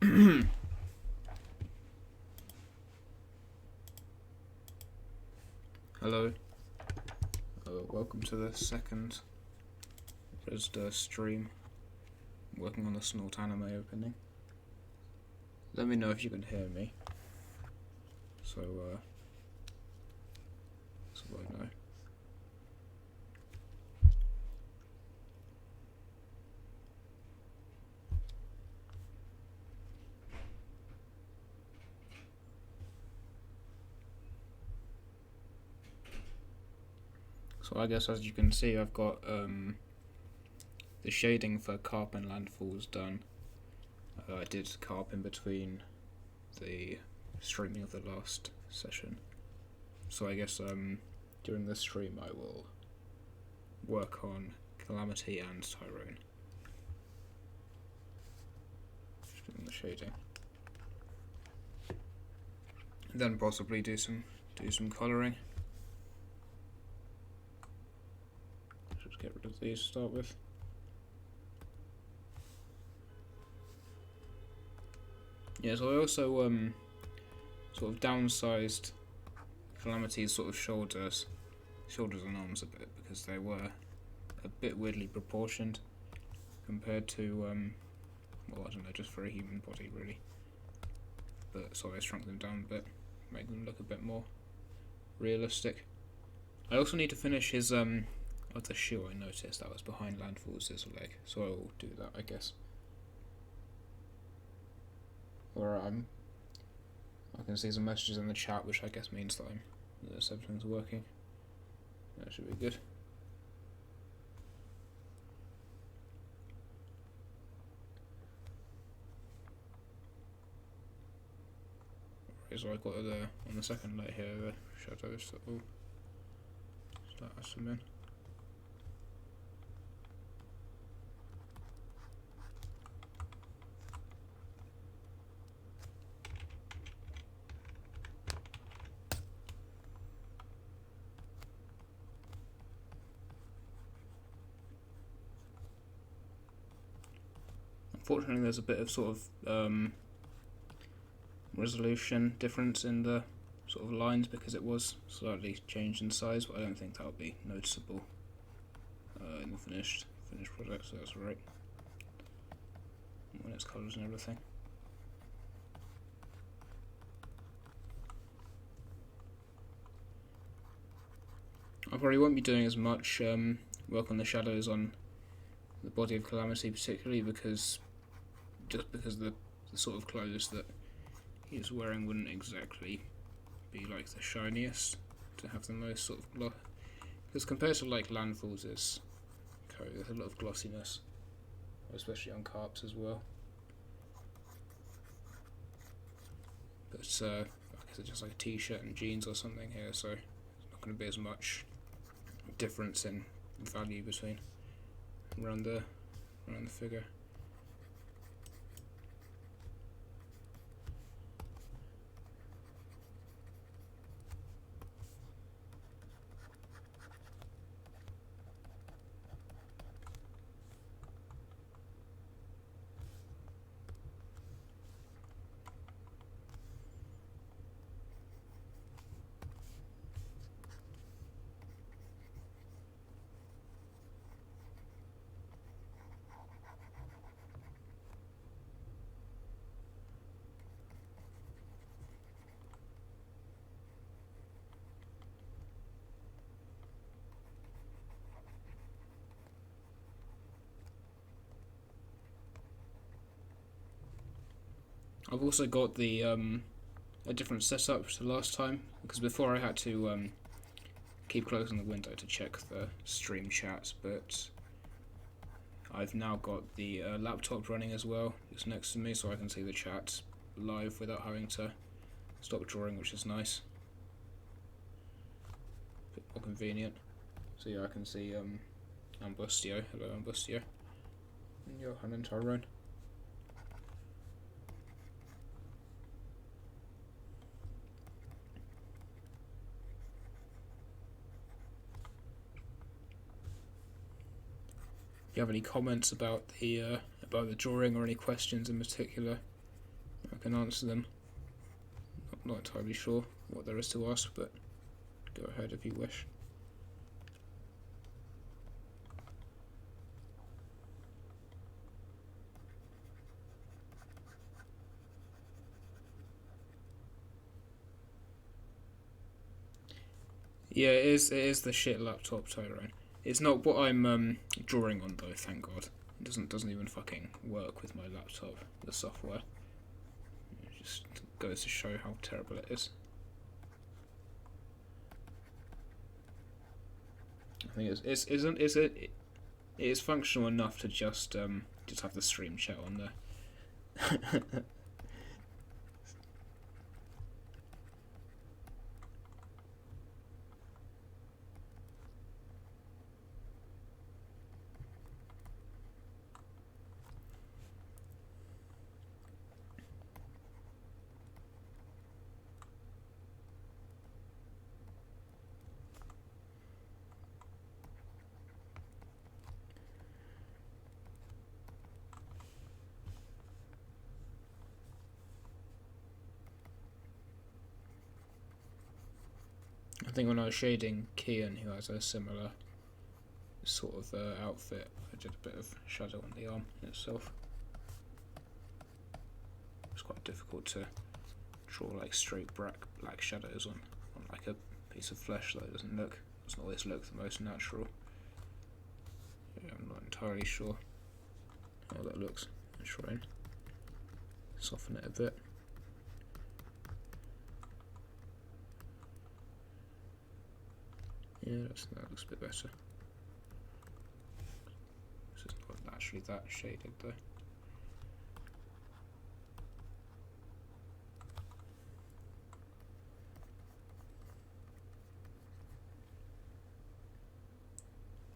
Hello, welcome to the second stream working on the Snort anime opening. Let me know if you can hear me, so I know. So I guess as you can see, I've got the shading for carp and landfalls done. I did carp in between the streaming of the last session. So I guess during this stream I will work on Calamity and Tyrone. Just doing the shading. And then possibly do some colouring. Just get rid of these to start with. Yeah, so I also sort of downsized Calamity's sort of shoulders and arms a bit because they were a bit weirdly proportioned compared to well, I don't know, just for a human body really. But so I shrunk them down a bit, make them look a bit more realistic. I also need to finish his other shoe. I noticed that was behind Landfall's leg, so I will do that, I guess. Or I can see some messages in the chat, which I guess means that everything's working. That should be good. Right, so I've got on the second layer here the shadows that will start to them in. Unfortunately, there's a bit of sort of resolution difference in the sort of lines because it was slightly changed in size, but I don't think that'll be noticeable in the finished product, so that's alright. When it's colours and everything. I probably won't be doing as much work on the shadows on the body of Calamity, particularly because the sort of clothes that he's wearing wouldn't exactly be like the shiniest to have the most sort of gloss. Because compared to like Landfall's coat, there's a lot of glossiness, especially on carps as well. But I guess it's just like a t-shirt and jeans or something here, so there's not going to be as much difference in value between around the figure. I've also got the a different setup to last time, because before I had to keep closing the window to check the stream chat, but I've now got the laptop running as well just next to me, so I can see the chat live without having to stop drawing, which is nice. A bit more convenient. So yeah, I can see Ambustio, hello Ambustio, and Johan and Tyrone. If you have any comments about the drawing or any questions in particular, can answer them. Not entirely sure what there is to ask, but go ahead if you wish. Yeah, it is the shit laptop, Tyrone. It's not what I'm drawing on though, thank God. It doesn't even fucking work with my laptop, the software. It just goes to show how terrible it is. I think it is functional enough to just have the stream chat on there. I think when I was shading Kian, who has a similar sort of outfit, I did a bit of shadow on the arm itself. It's quite difficult to draw like straight black shadows on like a piece of flesh that doesn't always look the most natural. Yeah, I'm not entirely sure how that looks. I'll try and soften it a bit. Yeah, that looks a bit better. This is not actually that shaded though.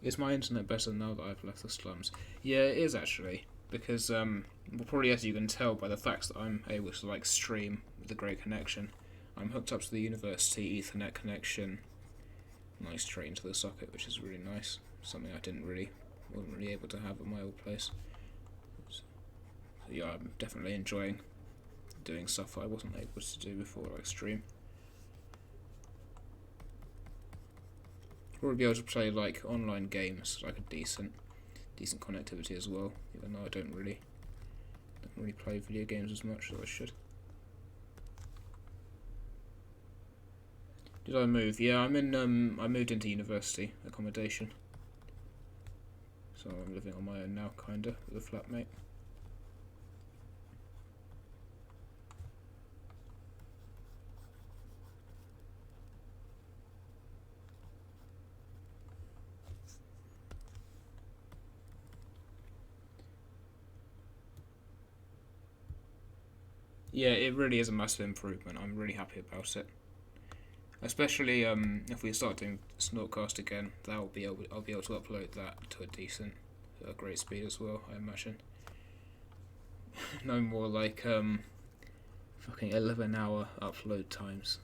Is my internet better now that I've left the slums? Yeah, it is actually, because well, probably as you can tell by the fact that I'm able to like stream with a great connection, I'm hooked up to the university Ethernet connection, like straight into the socket, which is really nice. Something I wasn't really able to have at my old place. So yeah, I'm definitely enjoying doing stuff I wasn't able to do before, like stream. Probably be able to play like online games, like a decent connectivity as well. Even though I don't really play video games as much as I should. Did I move? Yeah, I moved into university accommodation. So I'm living on my own now, kinda, with a flatmate. Yeah, it really is a massive improvement. I'm really happy about it. Especially if we start doing Snortcast again, I'll be able to upload that to a great speed as well, I imagine. No more like fucking 11-hour upload times.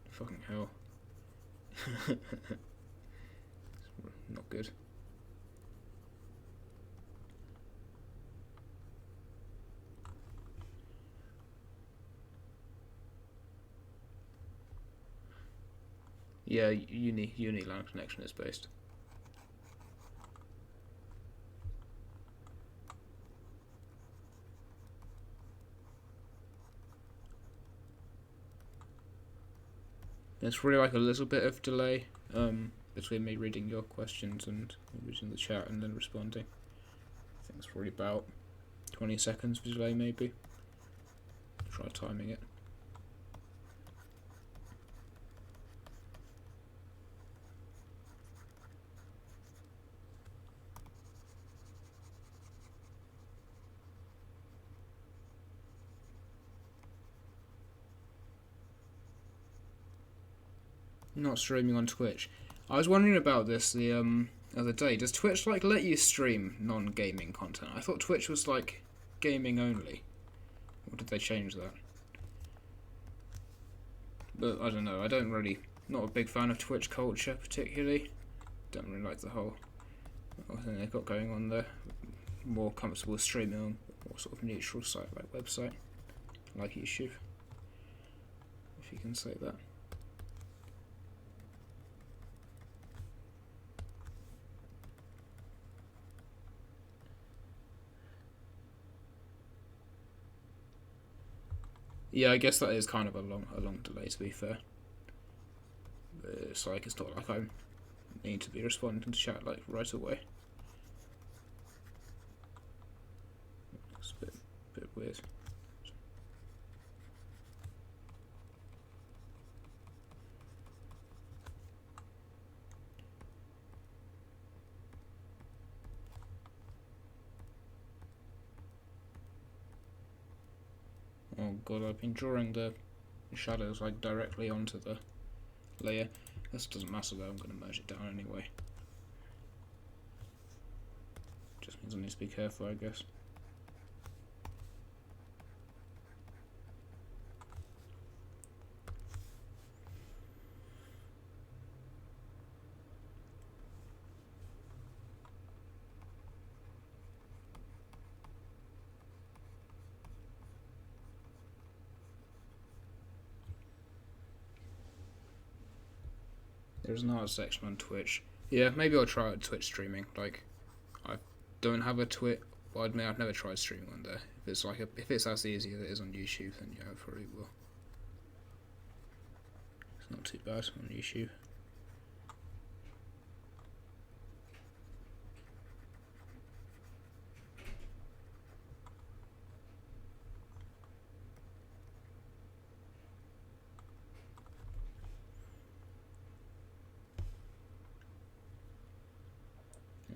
Fucking hell. Not good. Yeah, uni LAN connection is based. There's really like a little bit of delay between me reading your questions and reading the chat and then responding. I think it's probably about 20 seconds of delay maybe. Try timing it. Not streaming on Twitch. I was wondering about this the other day. Does Twitch like let you stream non-gaming content? I thought Twitch was like gaming only. Or did they change that? But I don't know. Not a big fan of Twitch culture particularly. Don't really like the whole thing they've got going on there. More comfortable streaming on a more sort of neutral site like website. like YouTube, if you can say that. Yeah, I guess that is kind of a long delay, to be fair. It's like, it's not like I need to be responding to chat like right away. It's a bit weird. Oh god, I've been drawing the shadows like directly onto the layer. This doesn't matter though, I'm going to merge it down anyway. Just means I need to be careful, I guess. There's another section on Twitch. Yeah, maybe I'll try Twitch streaming. Like, I don't have a Twitch. Well, I admit I've never tried streaming on there. If it's like if it's as easy as it is on YouTube, then yeah, I probably will. It's not too bad on YouTube.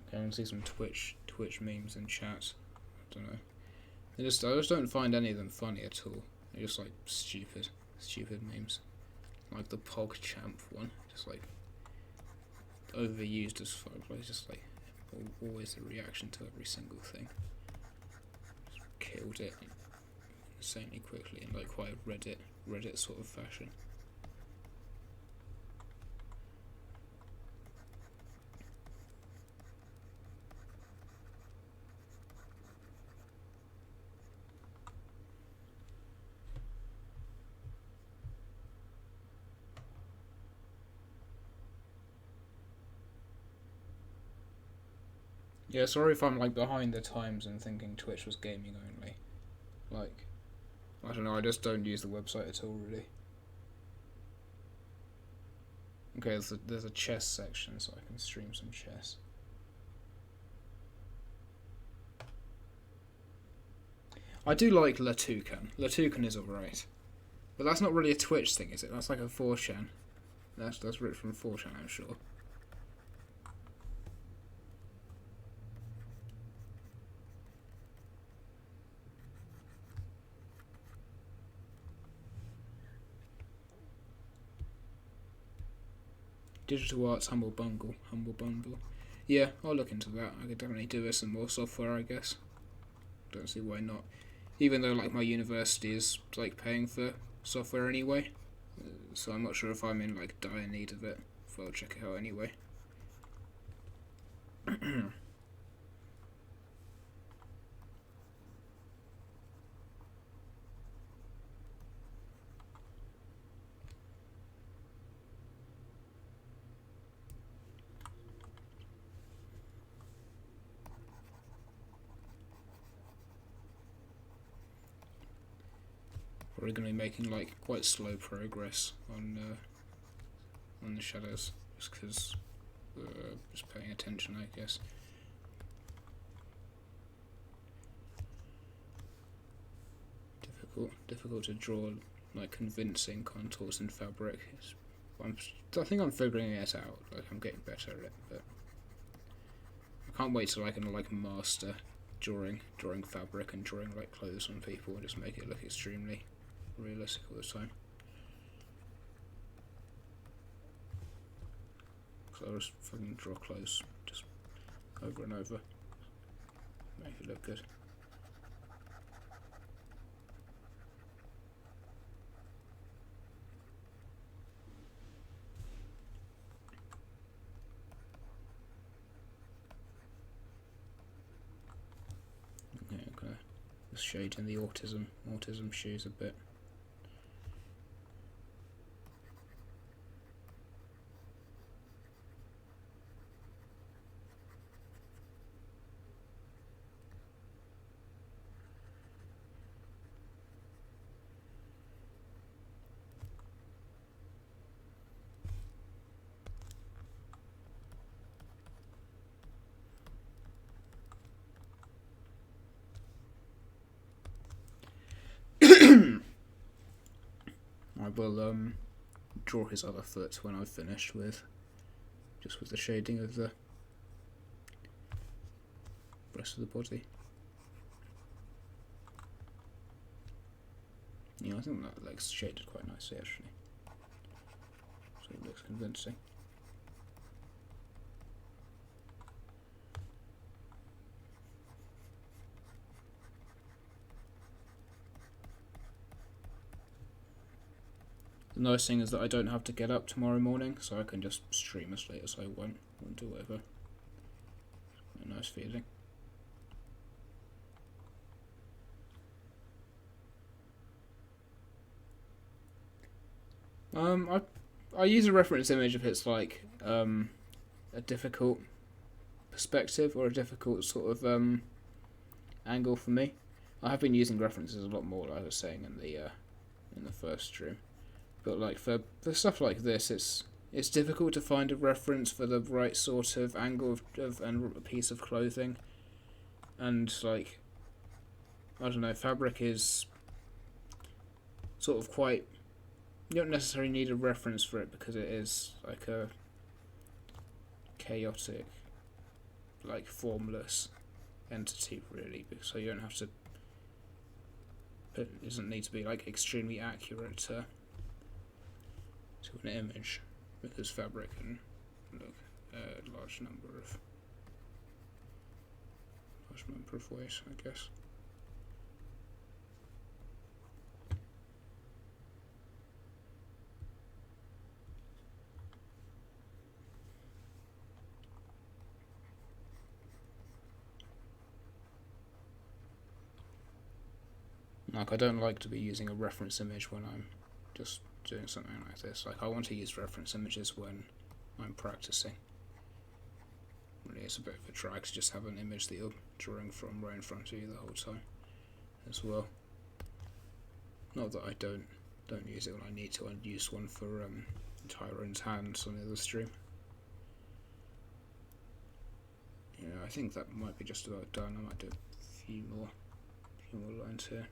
Okay, I want to see some Twitch memes in chat. I don't know. I just don't find any of them funny at all. They're just like stupid memes. Like the PogChamp one, just like overused as fuck. Like just like always the reaction to every single thing. Just killed it insanely quickly in like quite a Reddit sort of fashion. Yeah, sorry if I'm like behind the times and thinking Twitch was gaming only. Like, I don't know, I just don't use the website at all, really. Okay, there's a chess section, so I can stream some chess. I do like La Toucan. La Toucan is alright. But that's not really a Twitch thing, is it? That's like a 4chan. That's ripped from 4chan, I'm sure. Digital Arts Humble Bundle. Yeah, I'll look into that. I could definitely do with some more software, I guess. Don't see why not. Even though like my university is like paying for software anyway, so I'm not sure if I'm in like dire need of it. But I'll check it out anyway. Probably going to be making like quite slow progress on the shadows, just because just paying attention, I guess. Difficult to draw like convincing contours in fabric. I think I'm figuring it out. Like I'm getting better at it, but I can't wait till I can like master drawing fabric and drawing like clothes on people and just make it look extremely realistic all the time. So I'll just fucking draw clothes just over and over, make it look good. Just shading the autism shoes a bit. I will draw his other foot when I've finished with the shading of the rest of the body. Yeah, I think that leg's shaded quite nicely actually, so it looks convincing. The nice thing is that I don't have to get up tomorrow morning, so I can just stream as late as I want and do whatever. A nice feeling. I use a reference image if it's like a difficult perspective or a difficult sort of angle for me. I have been using references a lot more, like I was saying in the first stream. But like for stuff like this, it's difficult to find a reference for the right sort of angle of and a piece of clothing, and like I don't know, fabric is sort of quite. You don't necessarily need a reference for it because it is like a chaotic, like formless entity really. So you don't have to. It doesn't need to be like extremely accurate to an image, because fabric can look a large number of ways, I guess. Like, I don't like to be using a reference image when I'm just doing something like this. Like, I want to use reference images when I'm practicing. Really, it's a bit of a drag to just have an image that you're drawing from right in front of you the whole time as well. Not that I don't use it when I need to. I used one for Tyrone's hands on the other stream. Yeah, I think that might be just about done. I might do a few more lines here.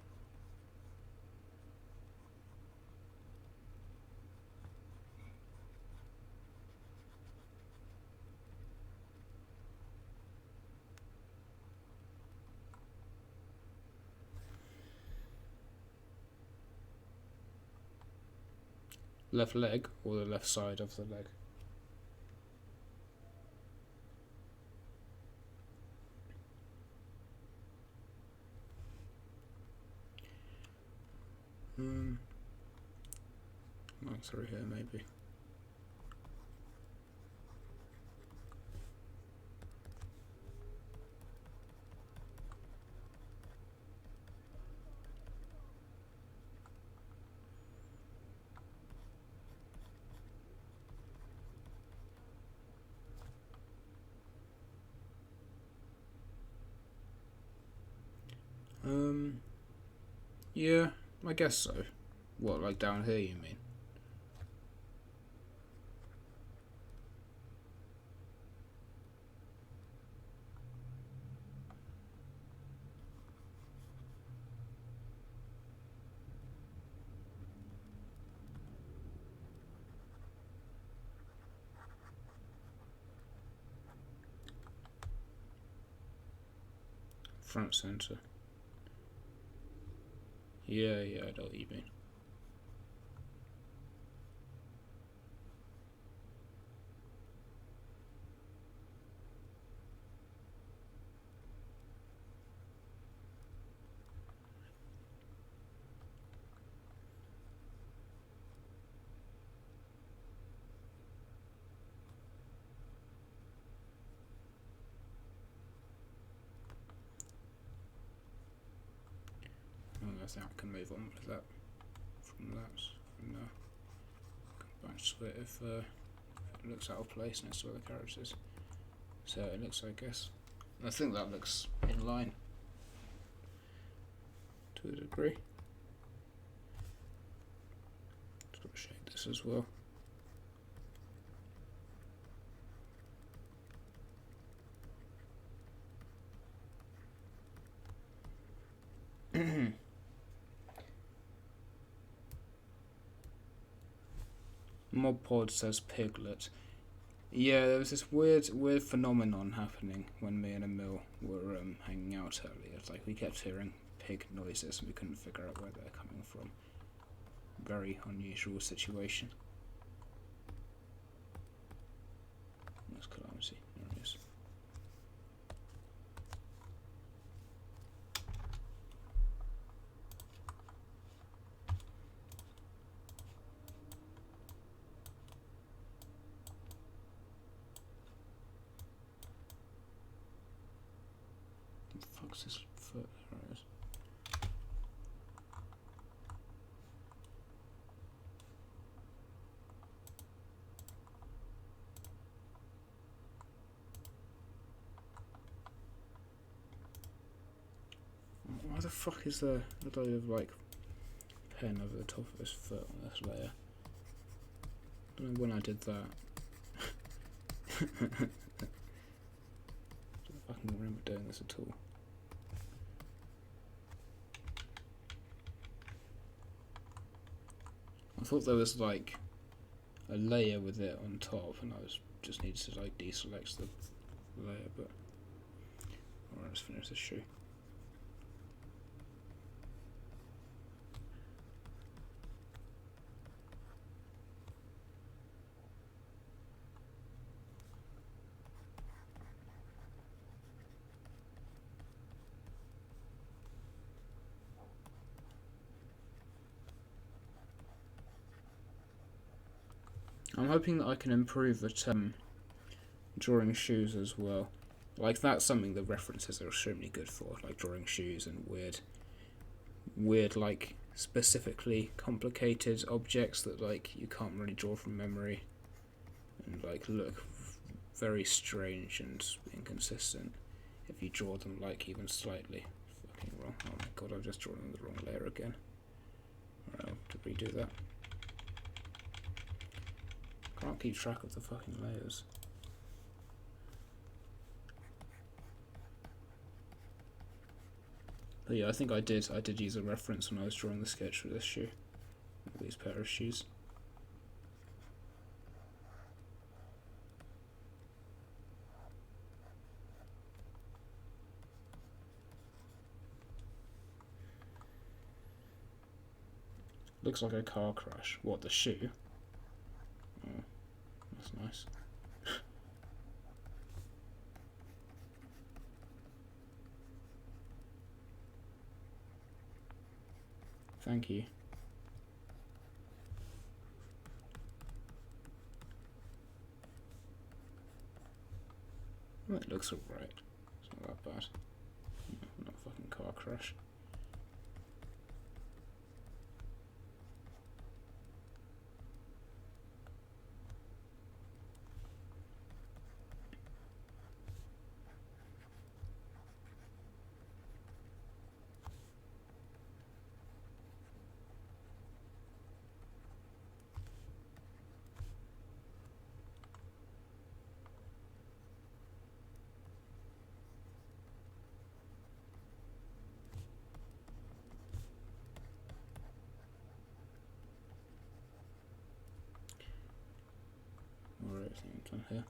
Left leg or the left side of the leg? Like through here maybe. Yeah, I guess so. What, like down here you mean? Front center. Yeah, I know what you mean. I think I can move on with that from that for now. Come back to it if it looks out of place next to other characters. So it looks, I guess. I think that looks in line to a degree. Just got to shade this as well. Mod says Piglet. Yeah, there was this weird phenomenon happening when me and Emil were hanging out earlier. It's like we kept hearing pig noises and we couldn't figure out where they're coming from. Very unusual situation. That's Calamity. There it is. Fuck's his foot? There it is. Why the fuck is there a load of like pen over the top of his foot on this layer? I don't know when I did that. I don't know if I can remember doing this at all. I thought there was like a layer with it on top, and I just needed to like deselect the layer. But alright, let's finish this shoe. I'm hoping that I can improve at drawing shoes as well. Like, that's something the references are extremely good for, like drawing shoes and weird like specifically complicated objects that like you can't really draw from memory and like look very strange and inconsistent if you draw them like even slightly fucking wrong. Oh my god, I've just drawn on the wrong layer again. Alright, I'll have to redo that. Can't keep track of the fucking layers. But yeah, I think I did use a reference when I was drawing the sketch for this shoe. These pair of shoes. Looks like a car crash. What, the shoe? Oh, that's nice. Thank you. Well, it looks alright. It's not that bad. Not a fucking car crash. Alright, I think I'm done here.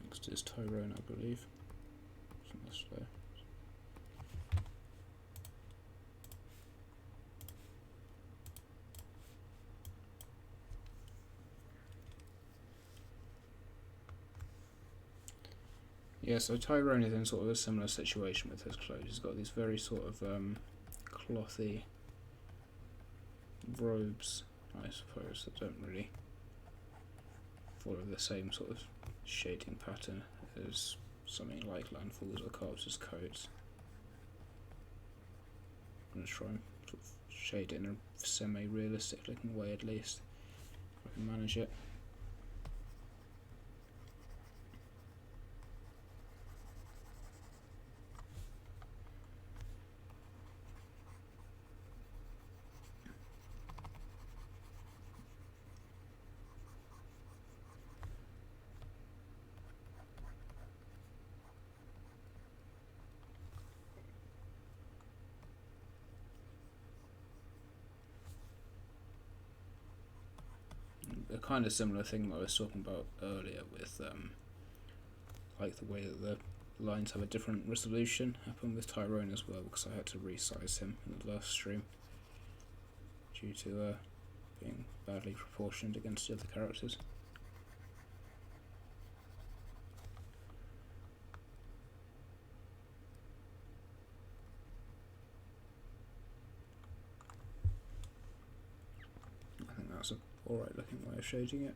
Next is Tyrone, I believe. So that's there. Yeah, so Tyrone is in sort of a similar situation with his clothes. He's got these very sort of clothy robes, I suppose, that don't really follow the same sort of shading pattern as something like Landfalls or Carpenter's Codes. I'm going to try and sort of shade it in a semi-realistic looking way at least, if I can manage it. A kind of similar thing that I was talking about earlier with like the way that the lines have a different resolution happened with Tyrone as well, because I had to resize him in the last stream due to being badly proportioned against the other characters. I think that's a alright looking way of shading it.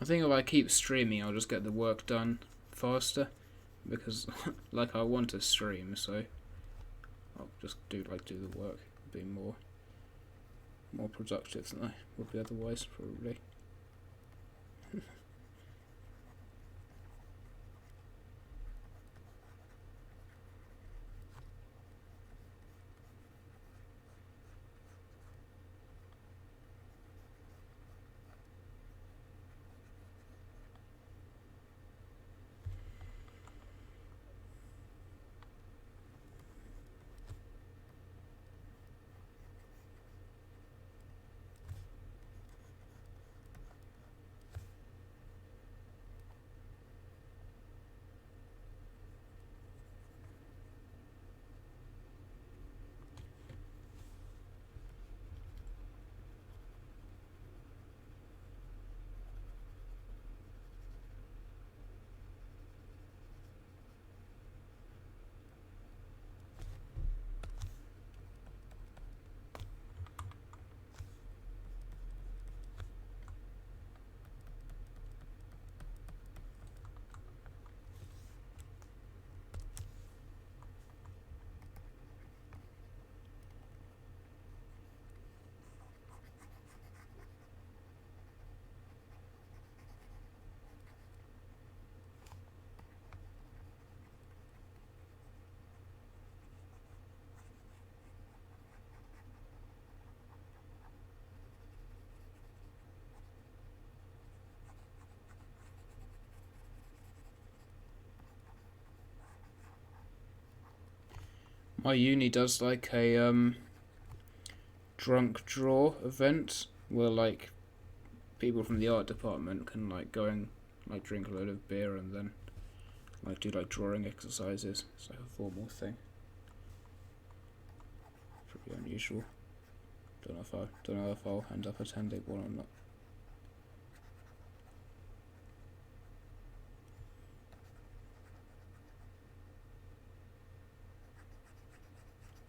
I think if I keep streaming I'll just get the work done faster, because like I want to stream, so I'll just do the work, be more productive than I would be otherwise, probably. My uni does like a drunk draw event where like people from the art department can like go and like drink a load of beer and then like do like drawing exercises. It's like a formal thing. Pretty unusual. Don't know if I'll end up attending one or not.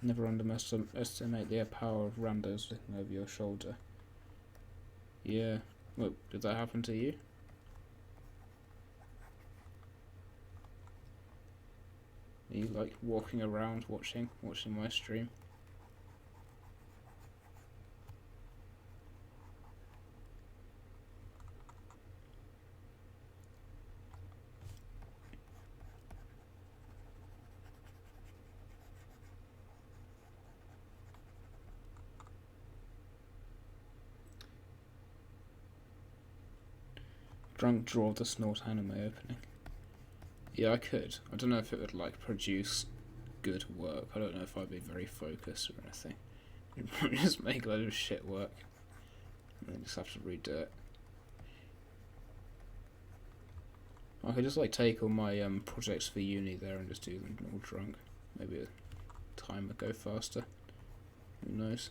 Never underestimate the power of randos looking over your shoulder. Yeah. Well, did that happen to you? Are you like walking around watching my stream? Drunk draw the Snort anime opening. Yeah, I could. I don't know if it would like produce good work. I don't know if I'd be very focused or anything. You'd probably just make a load of shit work and then just have to redo it. I could just like take all my projects for uni there and just do them all drunk. Maybe a time would go faster. Who knows?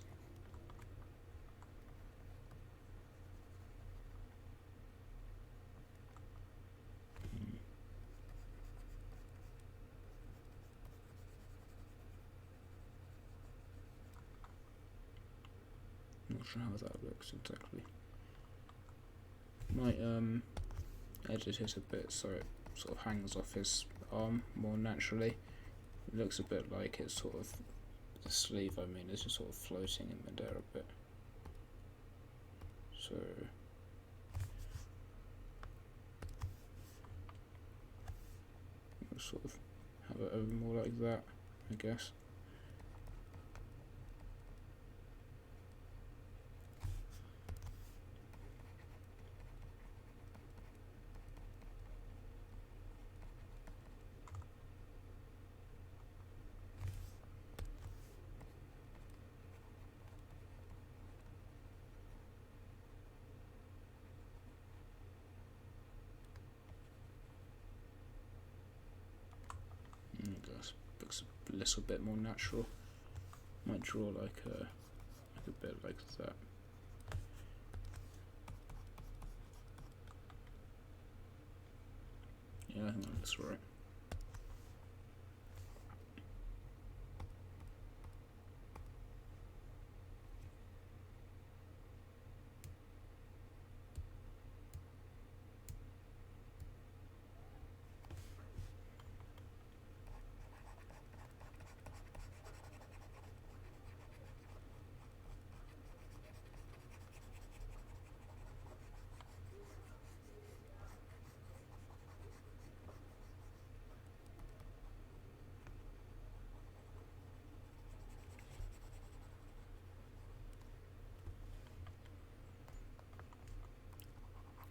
Not sure how that looks exactly. Might edit it a bit so it sort of hangs off his arm more naturally. It looks a bit like it's sort of the sleeve, I mean, is just sort of floating in midair a bit. So we'll sort of have it over more like that, I guess. Looks a little bit more natural. Might draw like a bit like that. Yeah, I think that looks right.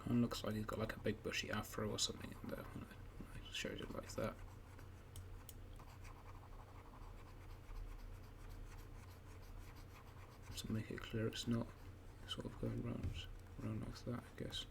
And looks like he's got like a big bushy afro or something in there when I showed it like that. To make it clear it's not sort of going round like that, I guess.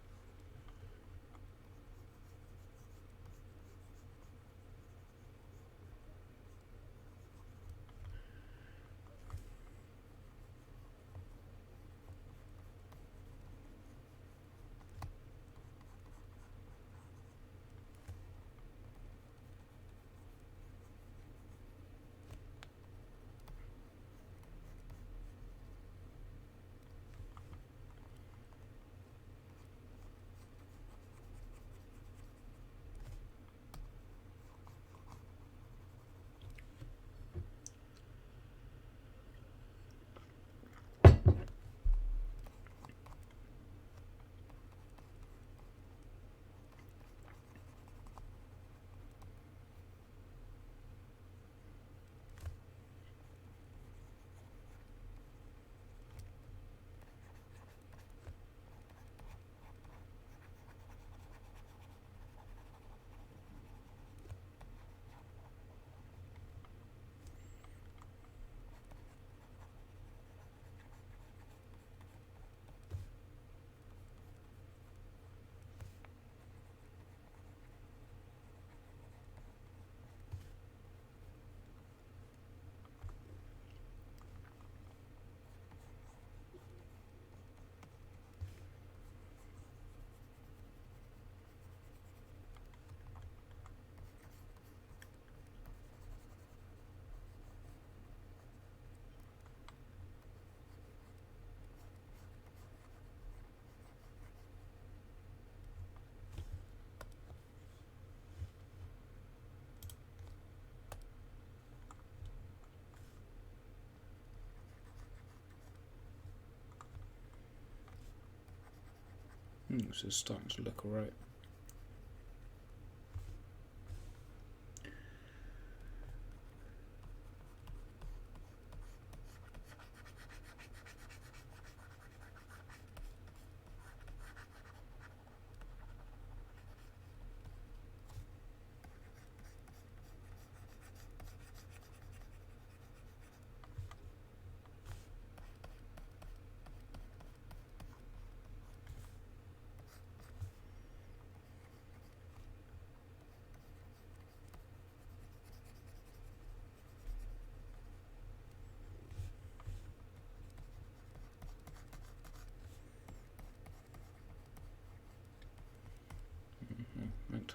This is starting to look alright.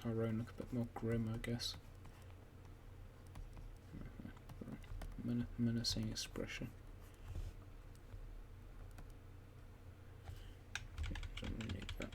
Tyrone look a bit more grim, I guess. Menacing expression. Don't really need that.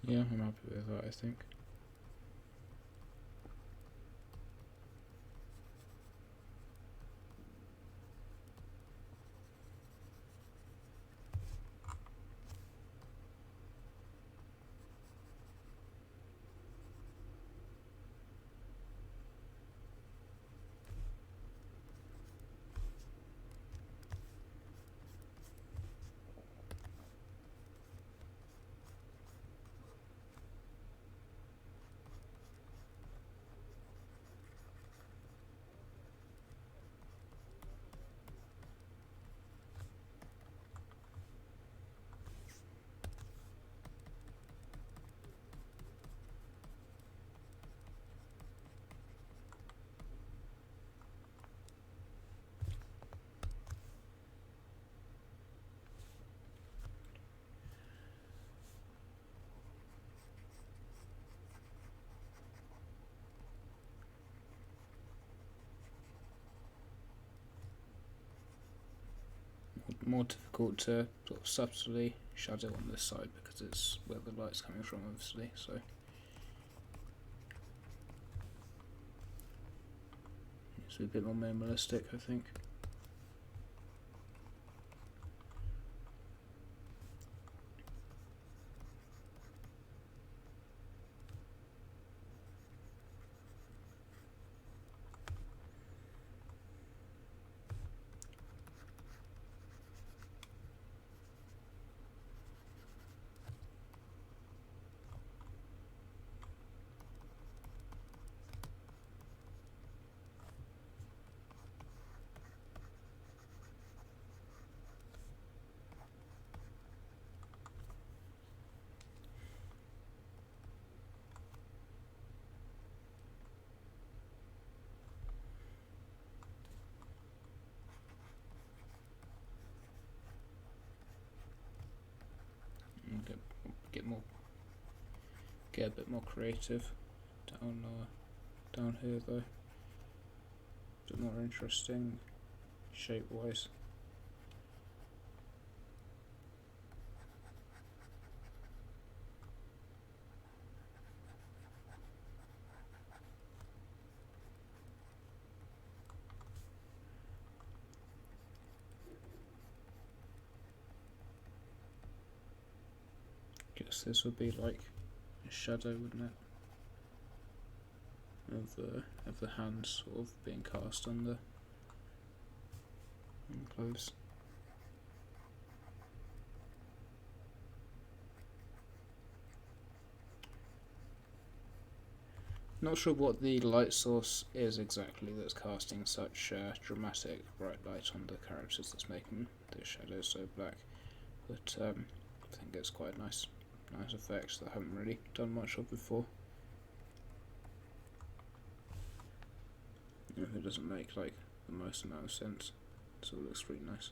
Yeah, I'm happy with that, I think. More difficult to sort of subtly shadow on this side because it's where the light's coming from, obviously. So it's a bit more minimalistic, I think. Get a bit more creative down here though. A bit more interesting shape wise. Guess this would be like a shadow, wouldn't it? Of the hand sort of being cast on the clothes. Not sure what the light source is exactly that's casting such dramatic bright light on the characters that's making the shadows so black, but I think it's quite nice effects that I haven't really done much of before. If it doesn't make like the most amount of sense, it still looks pretty nice.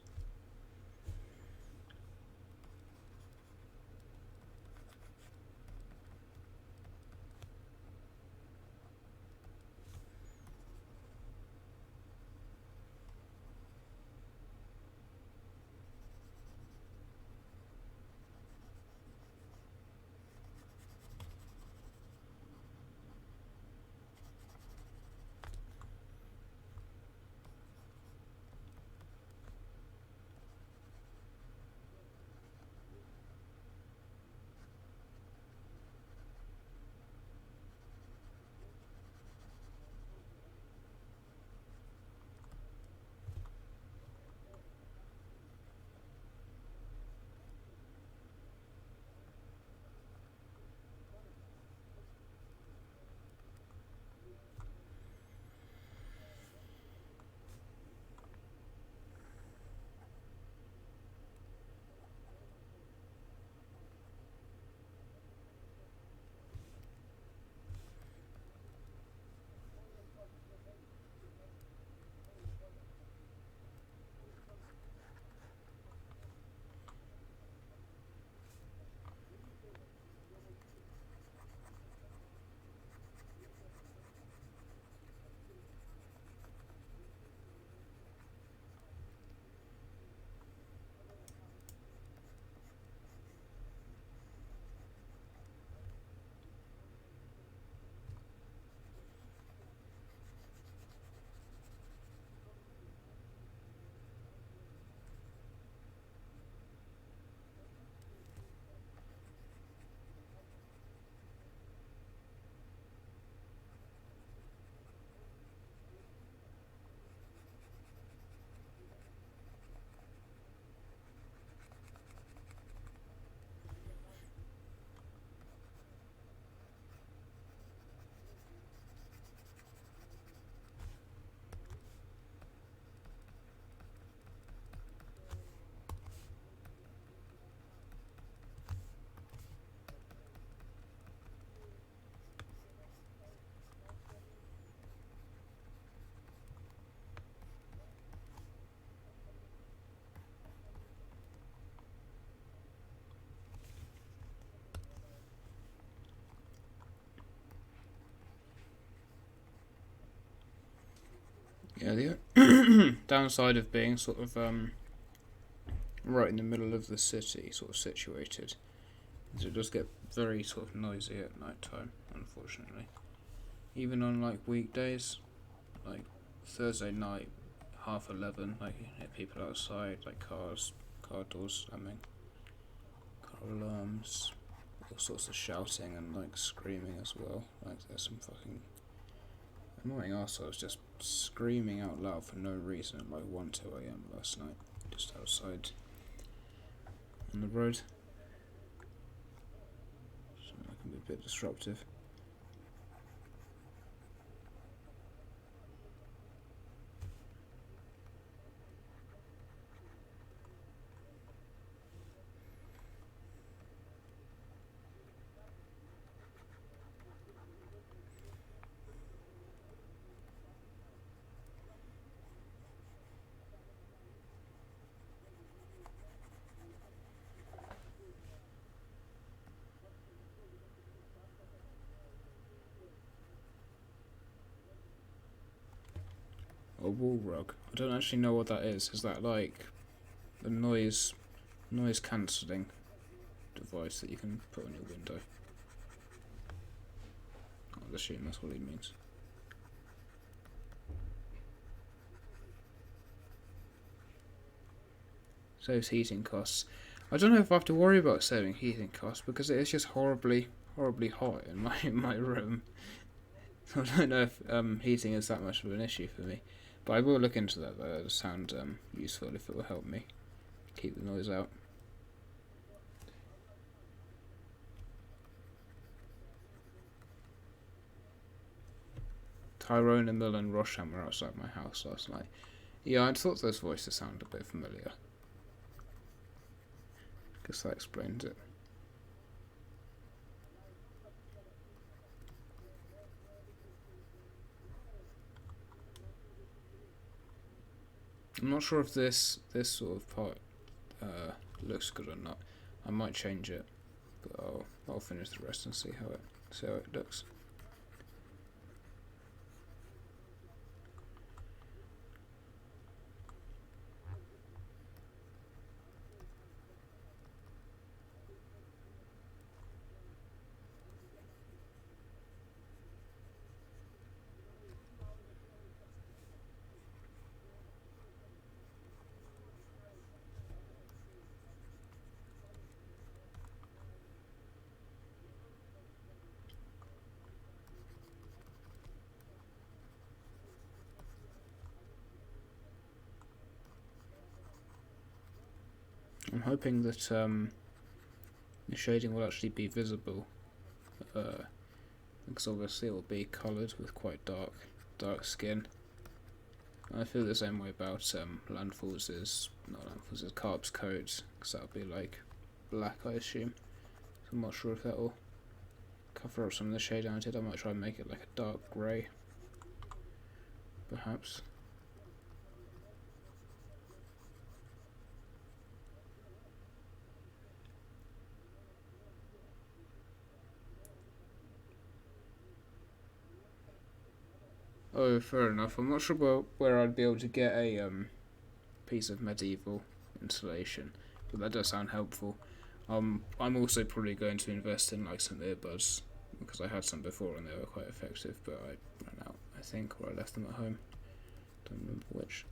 Yeah, the downside of being sort of right in the middle of the city, sort of situated, is it does get very sort of noisy at night time, unfortunately. Even on like weekdays, like Thursday night, 11:30, like you hear people outside, like car doors slamming, car alarms, all sorts of shouting and like screaming as well. Like there's some fucking annoying assholes just screaming out loud for no reason at like 1, 2 a.m. last night, just outside on the road. So that can be a bit disruptive. A wall rug. I don't actually know what that is. Is that like a noise cancelling device that you can put on your window? I'll assume that's what he means. Saves heating costs. I don't know if I have to worry about saving heating costs because it is just horribly hot in my room. So I don't know if heating is that much of an issue for me. But I will look into that. That does sound useful if it will help me keep the noise out. Tyrone, Emil and Rosham were outside my house last night. Yeah, I thought those voices sounded a bit familiar. Guess that explains it. I'm not sure if this sort of part looks good or not. I might change it, but I'll finish the rest and see how it looks. I'm hoping that the shading will actually be visible, because obviously it will be coloured with quite dark skin. I feel the same way about Landfall's Carp's coat, because that'll be like black, I assume. So I'm not sure if that will cover up some of the shading I did. I might try and make it like a dark grey, perhaps. Oh, fair enough. I'm not sure where I'd be able to get a piece of medieval insulation, but that does sound helpful. I'm also probably going to invest in like some earbuds because I had some before and they were quite effective, but I ran out, I think, or I left them at home. Don't remember which.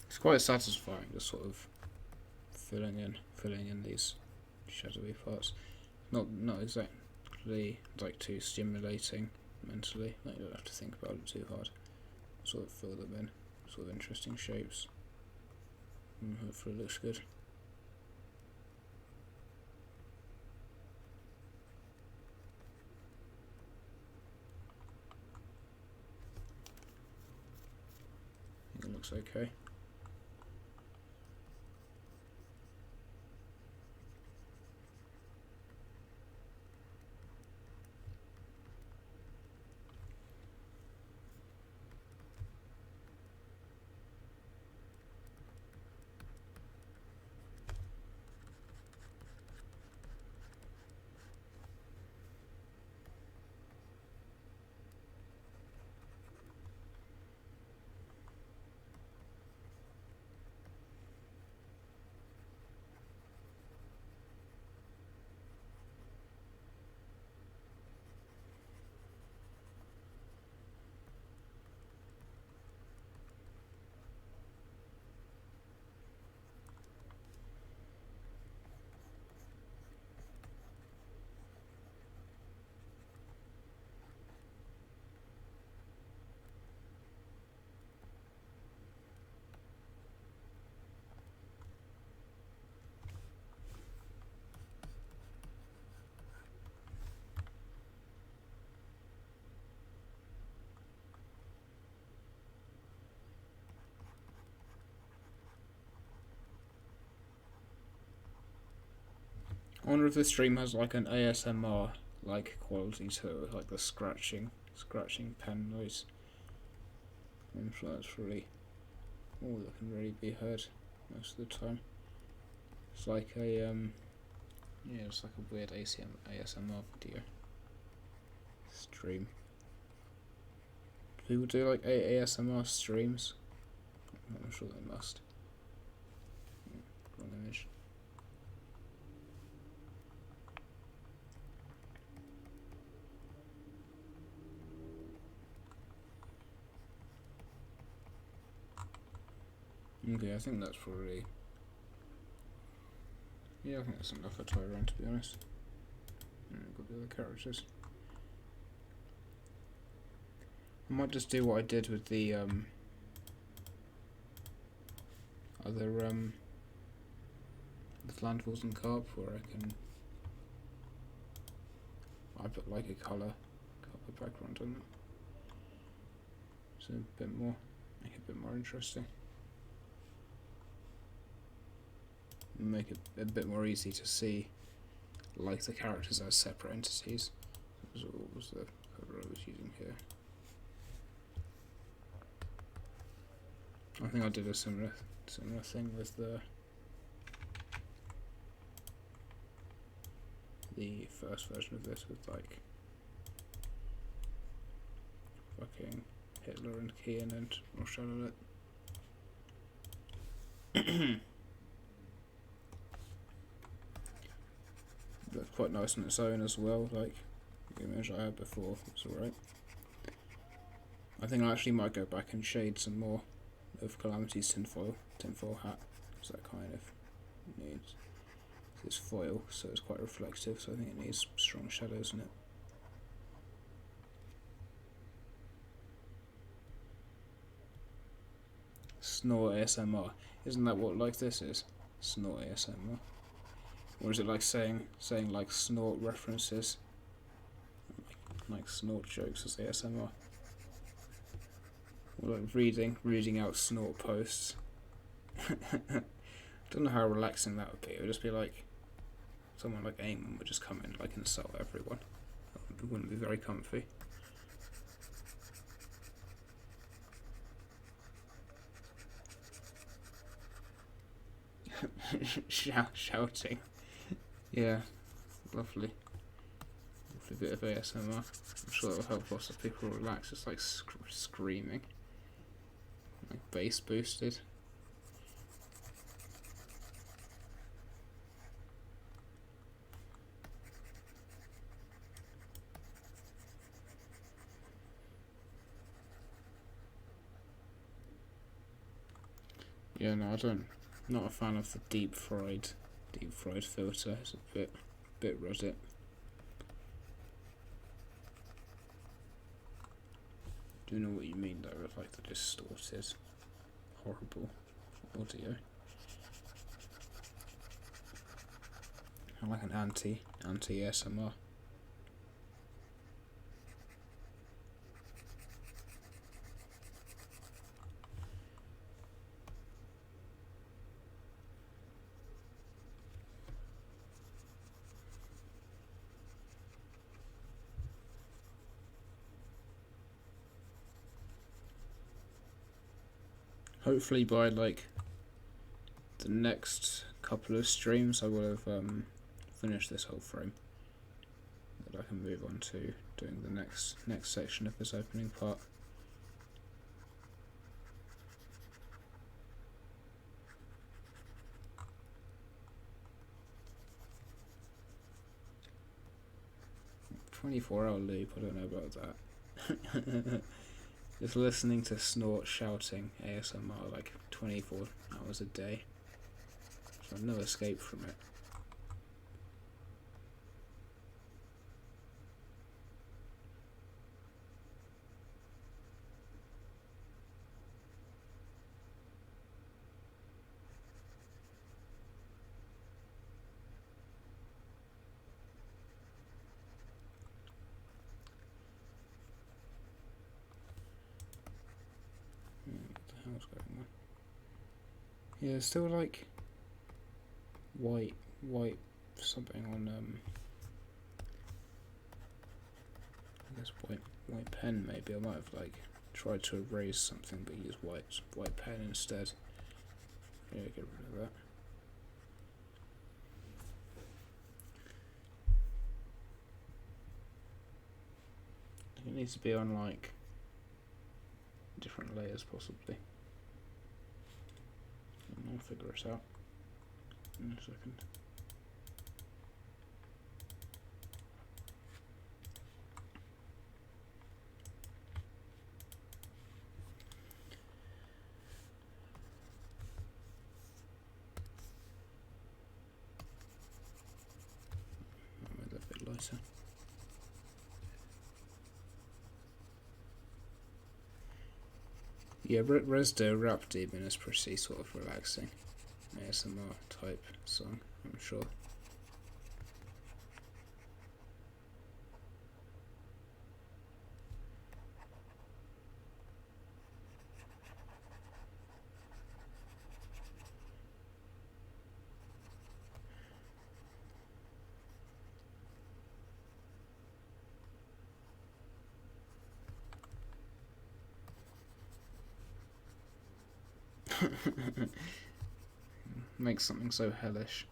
It's quite satisfying, just sort of filling in these shadowy parts. Not exactly like too stimulating mentally. Like you don't have to think about it too hard. Sort of fill them in, sort of interesting shapes. And hopefully it looks good. I think it looks okay. I wonder if this stream has like an ASMR like quality to it, like the scratching pen noise. I'm sure that's really all that can really be heard most of the time. It's like a yeah, it's like a weird ASMR video stream. People do like ASMR streams. I'm sure they must. Wrong image. Okay, I think that's probably... yeah, I think that's enough for Tyrone, to be honest. Got the other characters. I might just do what I did with the other with landfalls and carp, where I put like a colour background on them, so a bit more, make it a bit more interesting. Make it a bit more easy to see, like the characters as separate entities. What was the cover I was using here? I think I did a similar thing with the first version of this, with like fucking Hitler and Kean and Rochelle. Looked quite nice on its own as well, like the image I had before was alright. I think I actually might go back and shade some more of Calamity's tinfoil hat, because that kind of needs, it's foil, so it's quite reflective, so I think it needs strong shadows in it. Snort ASMR, isn't that what like this is? Snort ASMR. Or is it like saying like snort references, like snort jokes as ASMR? Or like reading out snort posts. Don't know how relaxing that would be. It would just be like someone like Eamon would just come in like insult everyone. That wouldn't be very comfy. Shouting. Yeah, lovely. Lovely bit of ASMR. I'm sure that'll help lots of people relax. It's like screaming. Like bass boosted. Yeah, no, I don't. Not a fan of the deep fried filter. It's a bit Reddit. Do you know what you mean though with like the distorted, horrible audio? I like an anti ASMR. Hopefully by like the next couple of streams I will have finished this whole frame, that I can move on to doing the next section of this opening part. "24-hour loop, I don't know about that." Just listening to Snort shouting ASMR like 24 hours a day. So no escape from it. What the hell's going on? Yeah, still like white something on I guess white pen maybe. I might have like tried to erase something but use white pen instead. Yeah, get rid of that. It needs to be on like different layers possibly. And I'll figure it out in a second. I'll make that a bit lighter. Yeah, Resdo Rap Demon is pretty sort of relaxing ASMR type song, I'm sure. Make something so hellish.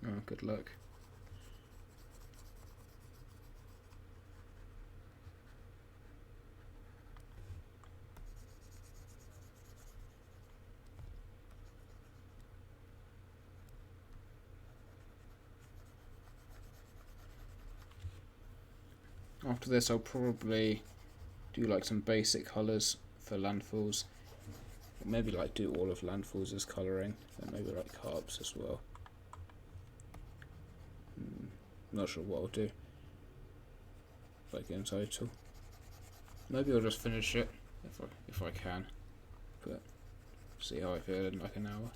Oh, good luck. After this I'll probably do like some basic colours for landfalls. Maybe like do all of landfalls as colouring, and maybe like harps as well. Not sure what I'll do, like in total. Maybe I'll just finish it if I can, but see how I feel in like an hour.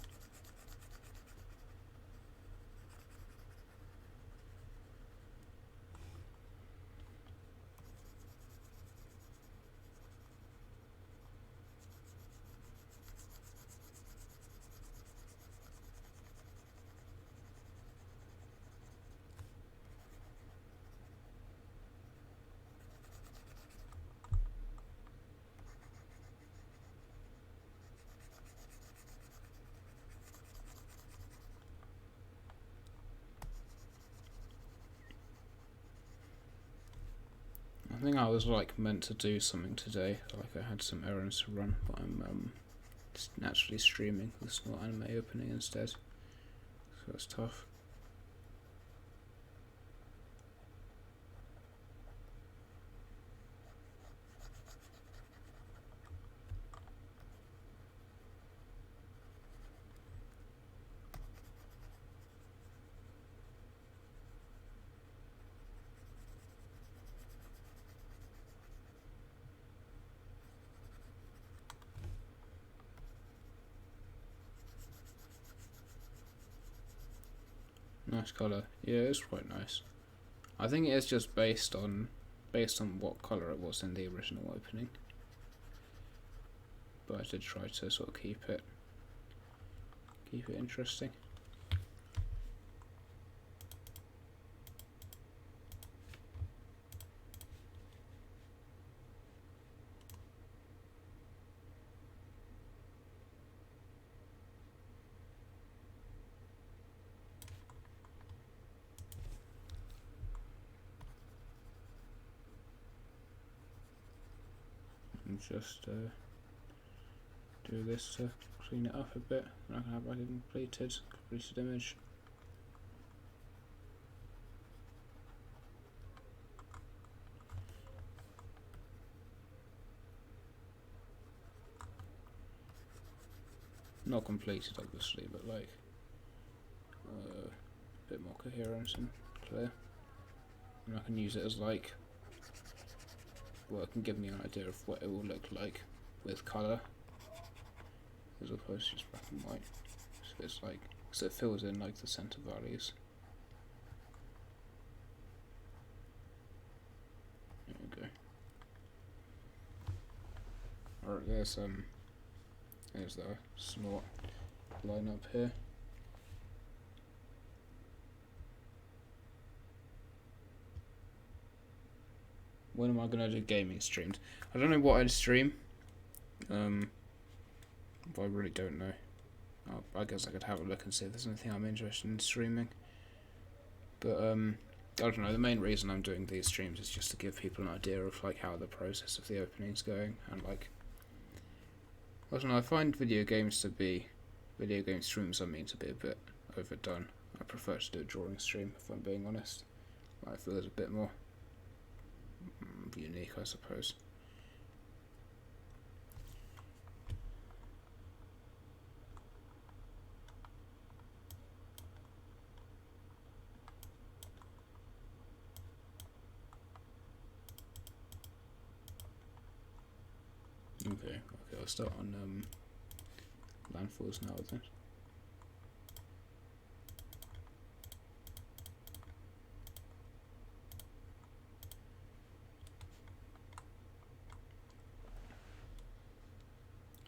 I think I was like meant to do something today, like I had some errands to run, but I'm just naturally streaming the Snort anime opening instead, so it's tough. Nice colour. Yeah, it's quite nice. I think it is just based on what colour it was in the original opening. But I did try to sort of keep it interesting. And just do this to clean it up a bit, and I can have like a completed image. Not completed, obviously, but like a bit more coherent and clear. And I can use it as like, well, it can give me an idea of what it will look like with colour, as opposed to just black and white. So it's like, so it fills in like the centre values. There we go. Alright, there's the Snort lineup here. When am I gonna do gaming streams? I don't know what I'd stream. But I really don't know. I guess I could have a look and see if there's anything I'm interested in streaming. But I don't know. The main reason I'm doing these streams is just to give people an idea of like how the process of the opening's going, and like, I don't know. I find video game streams to be a bit overdone. I prefer to do a drawing stream, if I'm being honest. I feel there's a bit more unique, I suppose. Okay, I'll start on landfalls now then.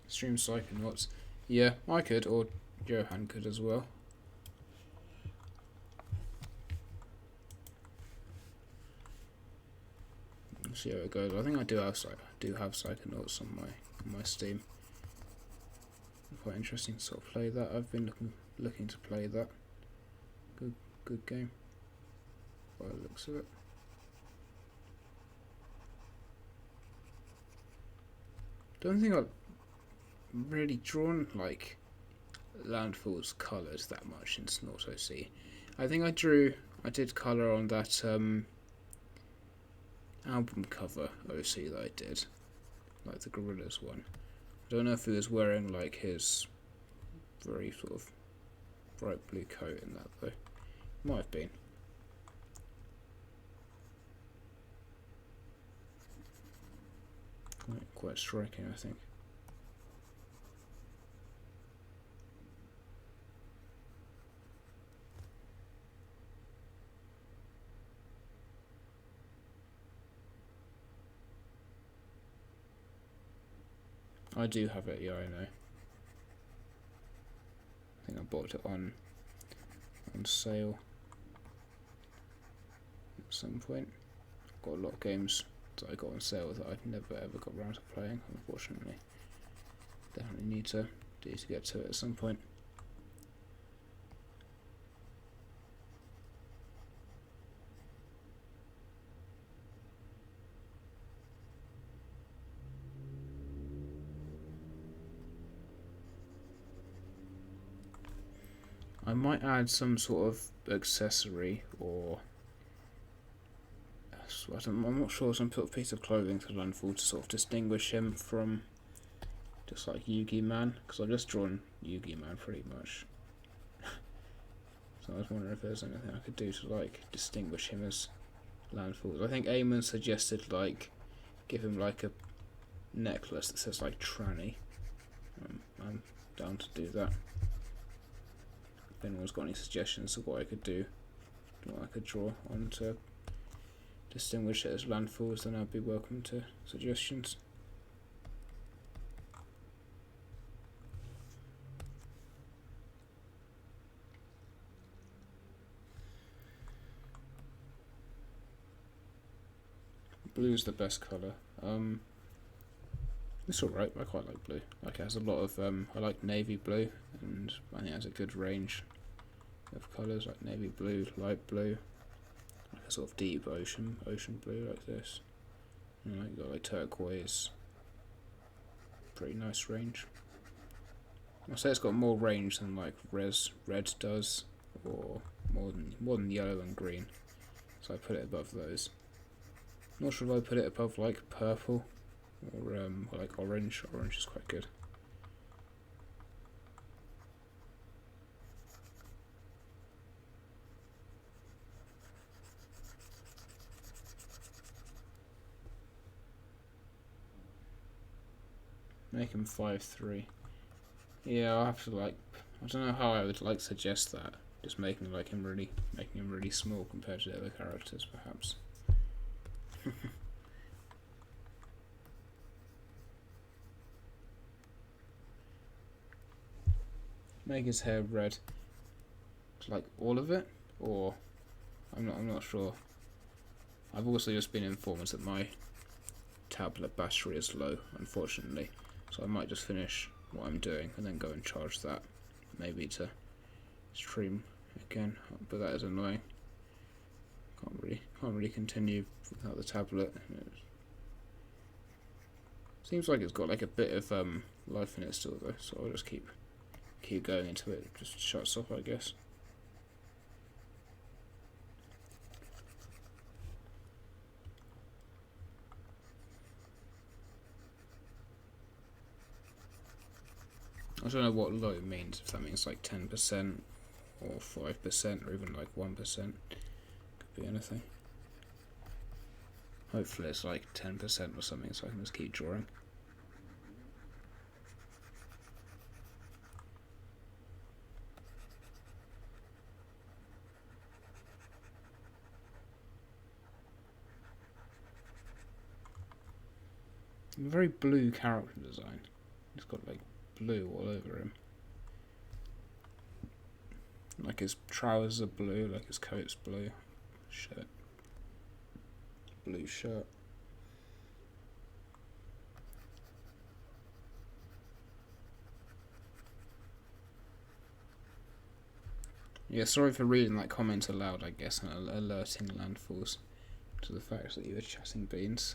Stream Psychonauts. Yeah, I could, or Johan could as well. Let's see how it goes. I think I do have Psychonauts on my Steam. Quite interesting to sort of play that. I've been looking to play that. Good game by the looks of it. Don't think I've really drawn like landfalls colours that much in Snort OC. I think I did colour on that album cover OC that I did, like the Gorillaz one. I don't know if he was wearing like his very sort of bright blue coat in that though. Might have been. Quite striking, I think. I do have it, yeah, I know. I think I bought it on sale at some point. I've got a lot of games that I got on sale that I've never ever got around to playing, unfortunately. Definitely need to get to it at some point. I might add some sort of accessory or I'm not sure, some sort of piece of clothing to Landfall to sort of distinguish him from just like Yugi Man, because I've just drawn Yugi Man pretty much. So I was wondering if there's anything I could do to like distinguish him as Landfall. I think Eamon suggested like give him like a necklace that says like tranny. I'm down to do that. If anyone's got any suggestions of what I could do, what I could draw on to distinguish it as landfalls, then I'd be welcome to suggestions. Blue's the best colour. It's alright, I quite like blue. Like, it has a lot of, I like navy blue, and I think it has a good range of colours, like navy blue, light blue, like a sort of deep ocean blue like this. And like, got like turquoise. Pretty nice range. I'd say it's got more range than like red does, or more than yellow and green. So I put it above those. Not sure if I put it above like purple or like orange. Orange is quite good. Make him 5'3". Yeah, I'll have to like. I don't know how I would like suggest that. Just making him really small compared to the other characters, perhaps. Make his hair red. Like all of it, or I'm not sure. I've also just been informed that my tablet battery is low, unfortunately, so I might just finish what I'm doing and then go and charge that, maybe to stream again. But that is annoying. Can't really continue without the tablet. Seems like it's got like a bit of life in it still though, so I'll just keep going into it. It just shuts off, I guess. I don't know what low means, if that means like 10% or 5% or even like 1%. Could be anything. Hopefully it's like 10% or something, so I can just keep drawing. A very blue character design. He's got like blue all over him. Like his trousers are blue, like his coat's blue. Shirt. Blue shirt. Yeah, sorry for reading that comment aloud, I guess, and alerting landfalls to the fact that you were chatting beans.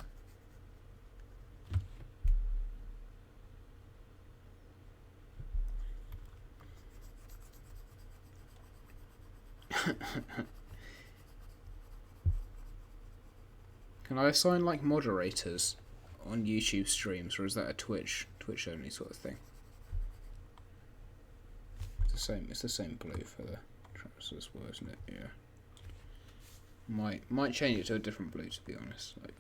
Can I assign like moderators on YouTube streams, or is that a Twitch only sort of thing? It's the same blue for the trousers, well, isn't it? Yeah. Might change it to a different blue, to be honest. Like,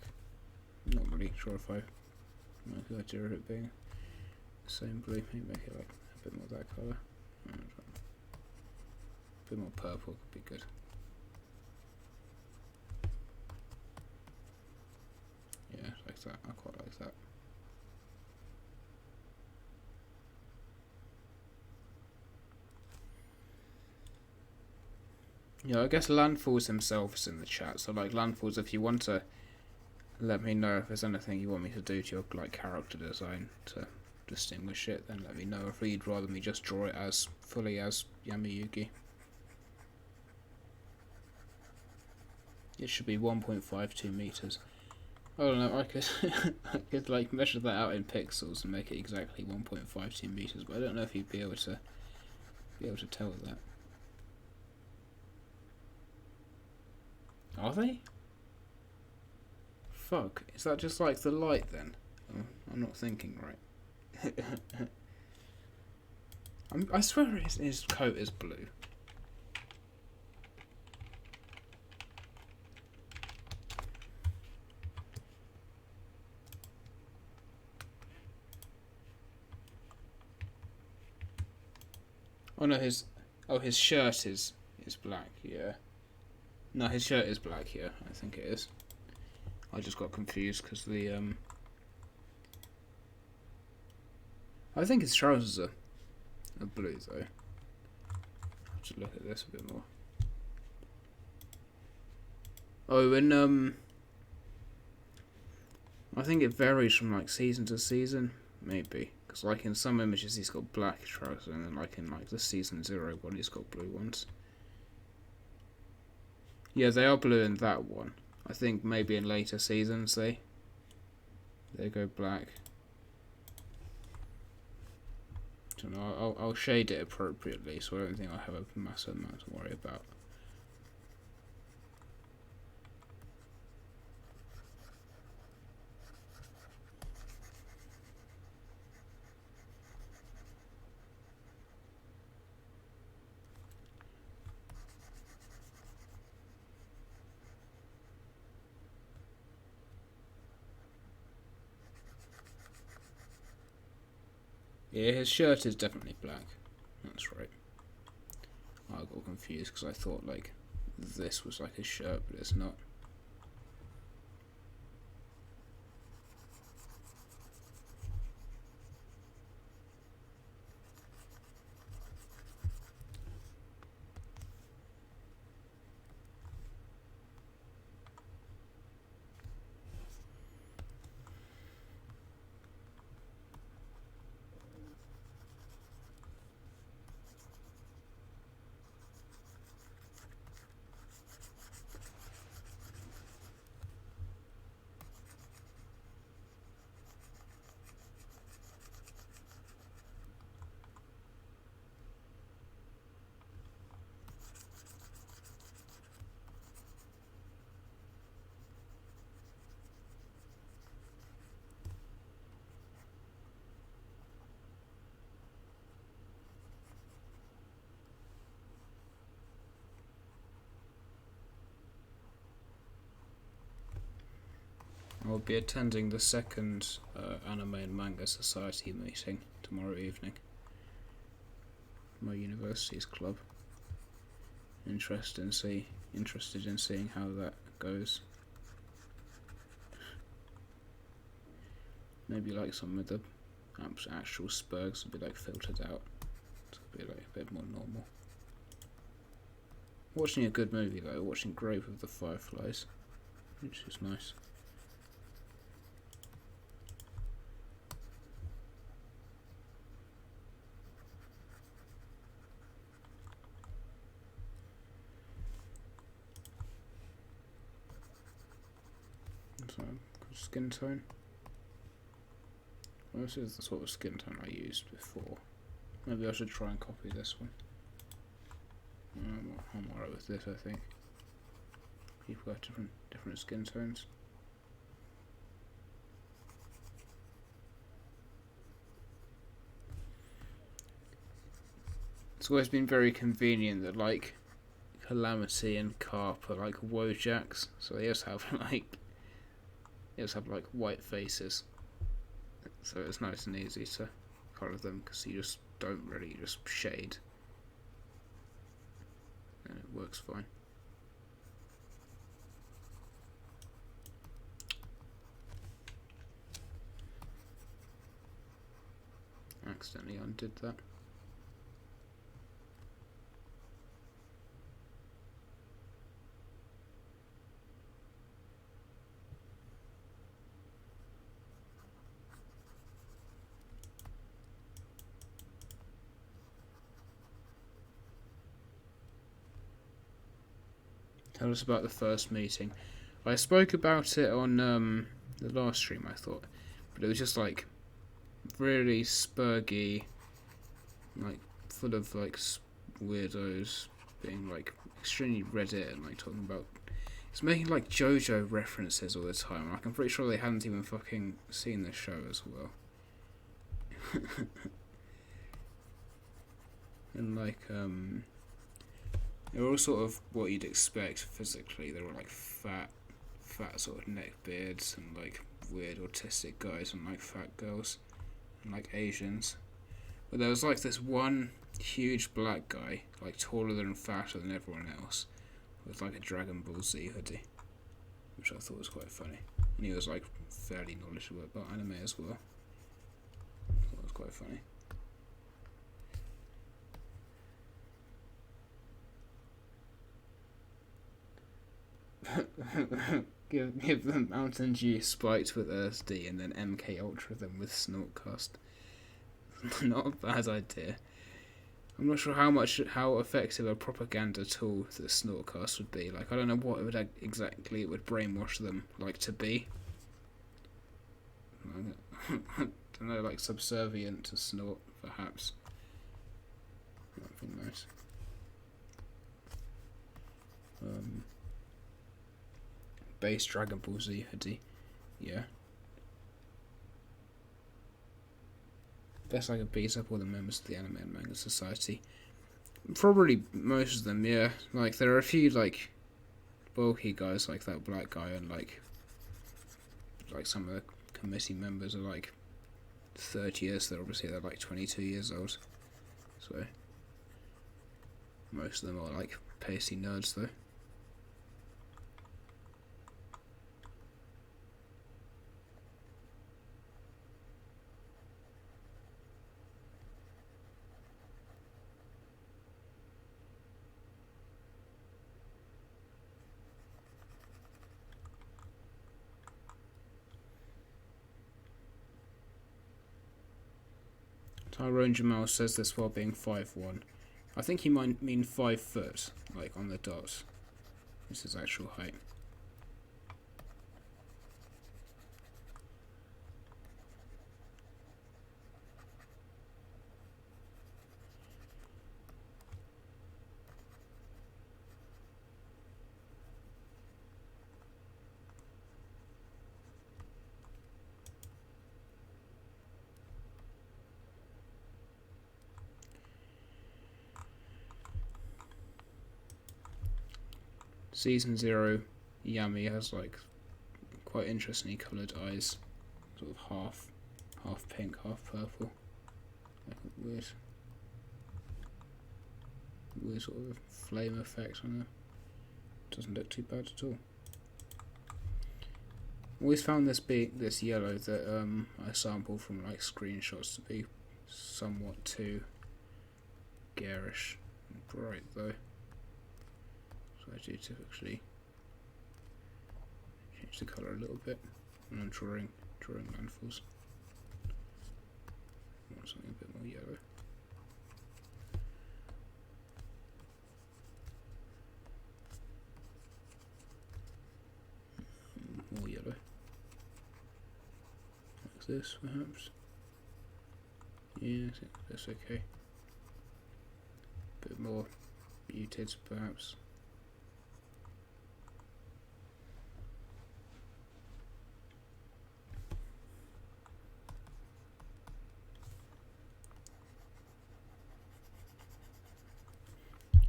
I'm not really sure if I like the idea of it being the same blue. Maybe make it like a bit more that colour. A bit more purple could be good. Yeah, like that. I quite like that. Yeah, I guess Landfalls himself is in the chat. So like Landfalls, if you want to let me know if there's anything you want me to do to your like character design to distinguish it, then let me know. If you'd rather me just draw it as fully as Yami-Yugi. It should be 1.52 meters. I don't know, I could like measure that out in pixels and make it exactly 1.52 meters, but I don't know if you'd be able to tell that. Are they? Fuck, is that just like the light then? Oh, I'm not thinking right. I swear his coat is blue. Oh no, his Oh, his shirt is black. Yeah. No, his shirt is black. Yeah, I think it is. I just got confused because the. I think his trousers are blue though. I'll have to look at this a bit more. Oh, and I think it varies from like season to season, maybe. Because like in some images he's got black trousers, and then like in like the season 0 one he's got blue ones. Yeah, they are blue in that one. I think maybe in later seasons they go black. I don't know. I'll shade it appropriately, so I don't think I have a massive amount to worry about. Yeah, his shirt is definitely black. That's right. I got confused because I thought like this was like his shirt, but it's not. I'll be attending the second Anime and Manga Society meeting tomorrow evening. My university's club. Interested in seeing how that goes. Maybe like some of the actual spurgs will be like filtered out to be like a bit more normal. Watching a good movie though, watching Grave of the Fireflies, which is nice. So, skin tone. Well, this is the sort of skin tone I used before. Maybe I should try and copy this one. I'm alright with this, I think. People have different skin tones. It's always been very convenient that like Calamity and Carp are like Wojaks, so they just have like white faces. So it's nice and easy to colour them because you just don't really just shade. And it works fine. Accidentally undid that. Tell us about the first meeting. I spoke about it on the last stream, I thought, but it was just like really spurgy, like full of like weirdos being like extremely Reddit and like talking about. It's making like JoJo references all the time. Like I'm pretty sure they hadn't even fucking seen the show as well. And like they were all sort of what you'd expect physically. They were like fat sort of neck beards and like weird autistic guys and like fat girls and like Asians. But there was like this one huge black guy, like taller and fatter than everyone else, with like a Dragon Ball Z hoodie, which I thought was quite funny. And he was like fairly knowledgeable about anime as well. I thought it was quite funny. give them Mountain Dew spiked with LSD and then MK Ultra them with Snortcast. Not a bad idea. I'm not sure how effective a propaganda tool that Snortcast would be. Like, I don't know what it would exactly it would brainwash them like to be. I don't know, like subservient to Snort, perhaps. That'd be nice. Base Dragon Ball Z hoodie, yeah. Best I could beat up all the members of the Anime and Manga Society. Probably most of them, yeah. Like, there are a few, like, bulky guys like that black guy and, like some of the committee members are, like, 30 years. They're obviously, they're, like, 22 years old. So, most of them are, like, pasty nerds, though. Tyrone Jamal says this while being 5'1". I think he might mean 5 foot, like on the dot. This is actual height. Season 0 Yami has like quite interestingly coloured eyes, sort of half pink, half purple, like a weird sort of flame effect on it. Doesn't look too bad at all. Always found this yellow that I sampled from like screenshots to be somewhat too garish and bright though. So I do typically change the colour a little bit when I'm drawing landfalls. I want something a bit more yellow. More yellow. Like this perhaps. Yeah, I think that's okay. Bit more muted perhaps.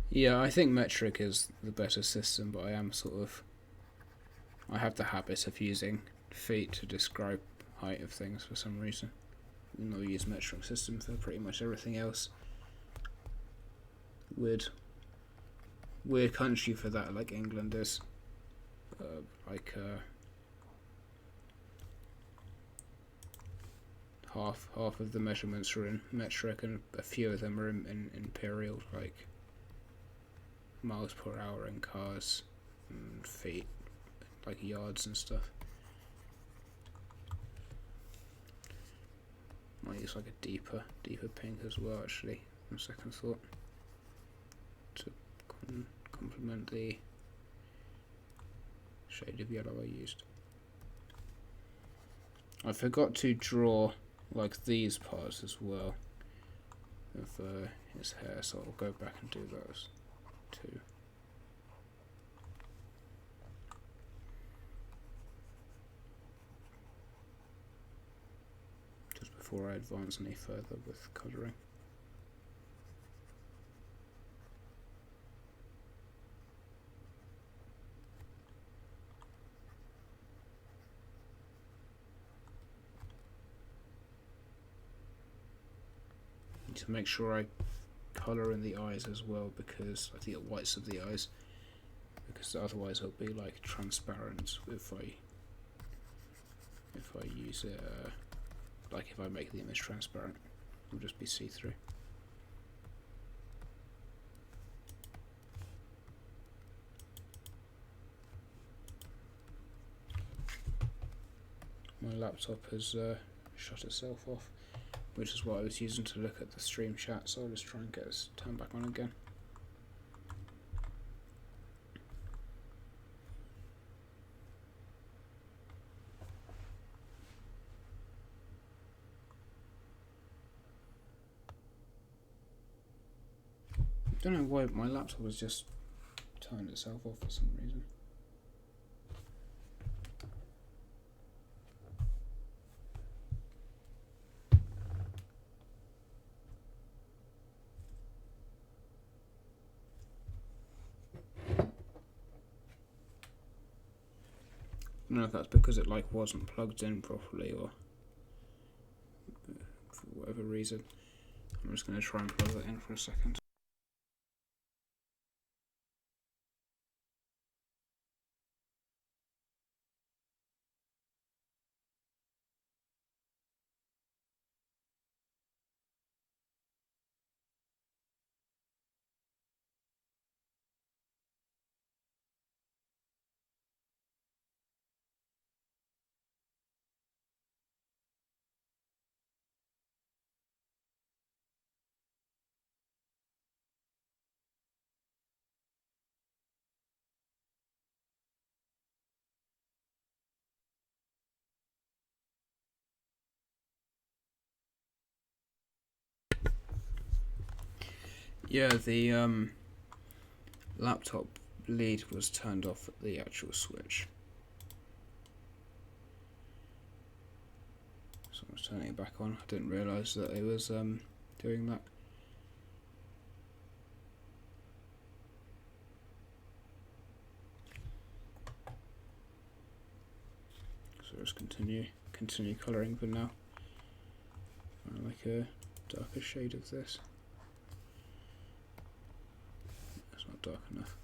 Yeah, I think metric is the better system, but I have the habit of using feet to describe height of things for some reason. Even though I use metric system for pretty much everything else. Weird country for that, like England is. Half of the measurements are in metric, and a few of them are in imperial, like miles per hour in cars and feet, like yards and stuff. Might use like a deeper pink as well, actually, on second thought, to complement the shade of yellow I used. I forgot to draw like these parts as well of his hair, so I'll go back and do those too. Just before I advance any further with colouring. To make sure I colour in the eyes as well, because like the whites of the eyes, because otherwise it'll be like transparent if I use it. Like if I make the image transparent, it'll just be see-through. My laptop has shut itself off, which is what I was using to look at the stream chat, so I'll just try and get this turned back on again. I don't know why my laptop has just turned itself off for some reason. I don't know if that's because it like wasn't plugged in properly or for whatever reason. I'm just going to try and plug that in for a second. Yeah, the laptop lead was turned off at the actual switch. So I was turning it back on. I didn't realise that it was doing that. So let's continue colouring, but now I like a darker shade of this. That's not dark enough.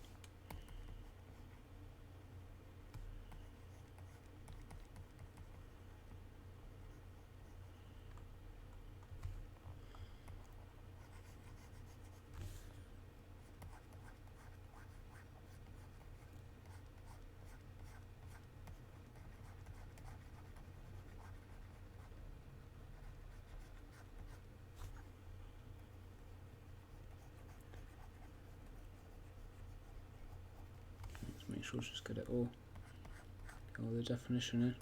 Make sure to just get it all the definition in.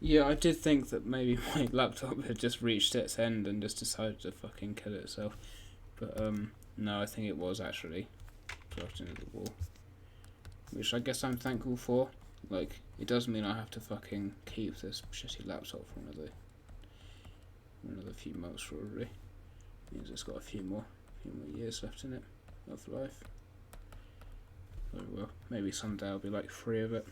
Yeah, I did think that maybe my laptop had just reached its end and just decided to fucking kill itself, but no, I think it was actually plugged into the wall. Which I guess I'm thankful for. Like, it does mean I have to fucking keep this shitty laptop for another few months probably. It means it's got a few more years left in it of life. Oh well, maybe someday I'll be like free of it.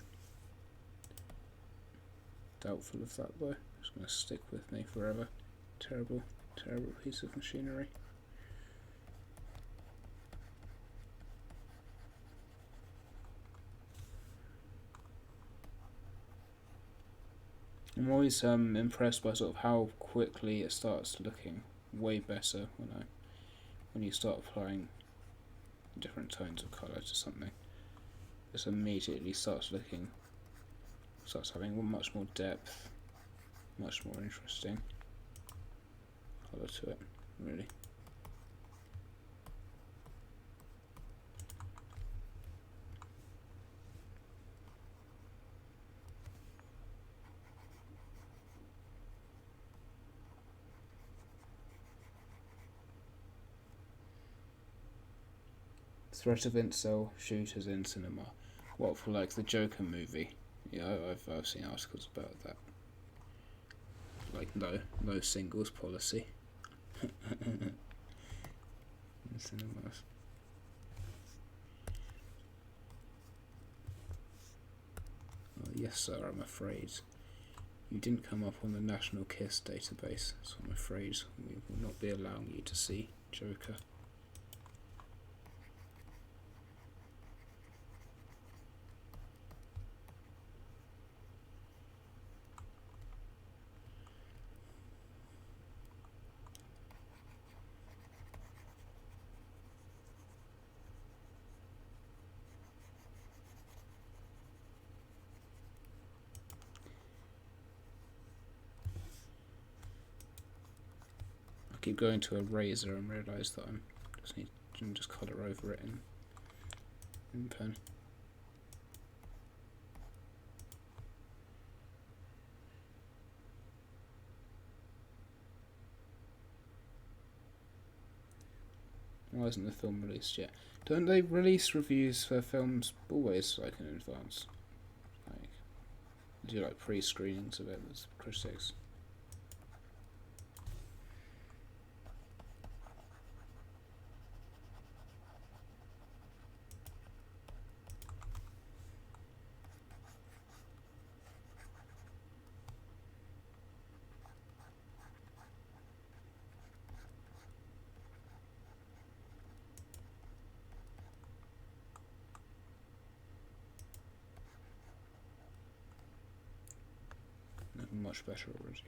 Doubtful of that though. It's gonna stick with me forever. Terrible piece of machinery. I'm always impressed by sort of how quickly it starts looking way better when you start applying different tones of colour to something. It immediately starts having much more depth, much more interesting colour to it, really. Threat of incel shooters in cinema. What, for like the Joker movie? Yeah, I've seen articles about that. Like no singles policy. in cinemas. Oh, yes, sir, I'm afraid. You didn't come up on the National KISS database, so I'm afraid we will not be allowing you to see Joker. I keep going to eraser and realise that I just colour over it in pen. Why isn't the film released yet? Don't they release reviews for films always like in advance? Like, do like pre-screenings of it with critics? Much better already.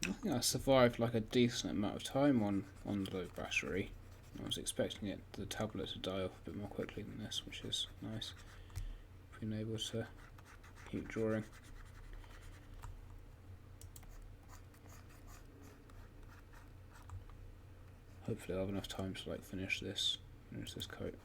I think I survived like a decent amount of time on the low battery. I was expecting the tablet to die off a bit more quickly than this, which is nice. Being able to keep drawing. Hopefully I'll have enough time to like finish this coat.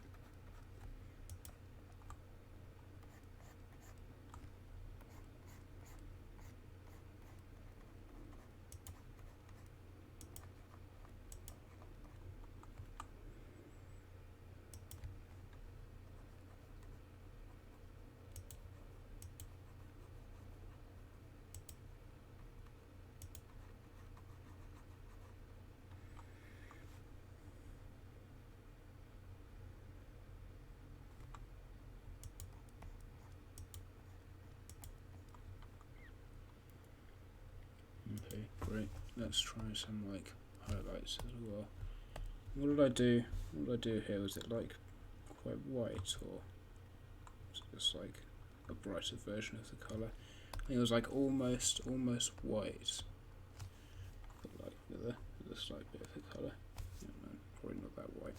Okay, great. Let's try some like highlights as well. What did I do? What did I do here? Was it like quite white, or was it just like a brighter version of the colour? I think it was like almost white, but like with a slight bit of the colour. No, probably not that white.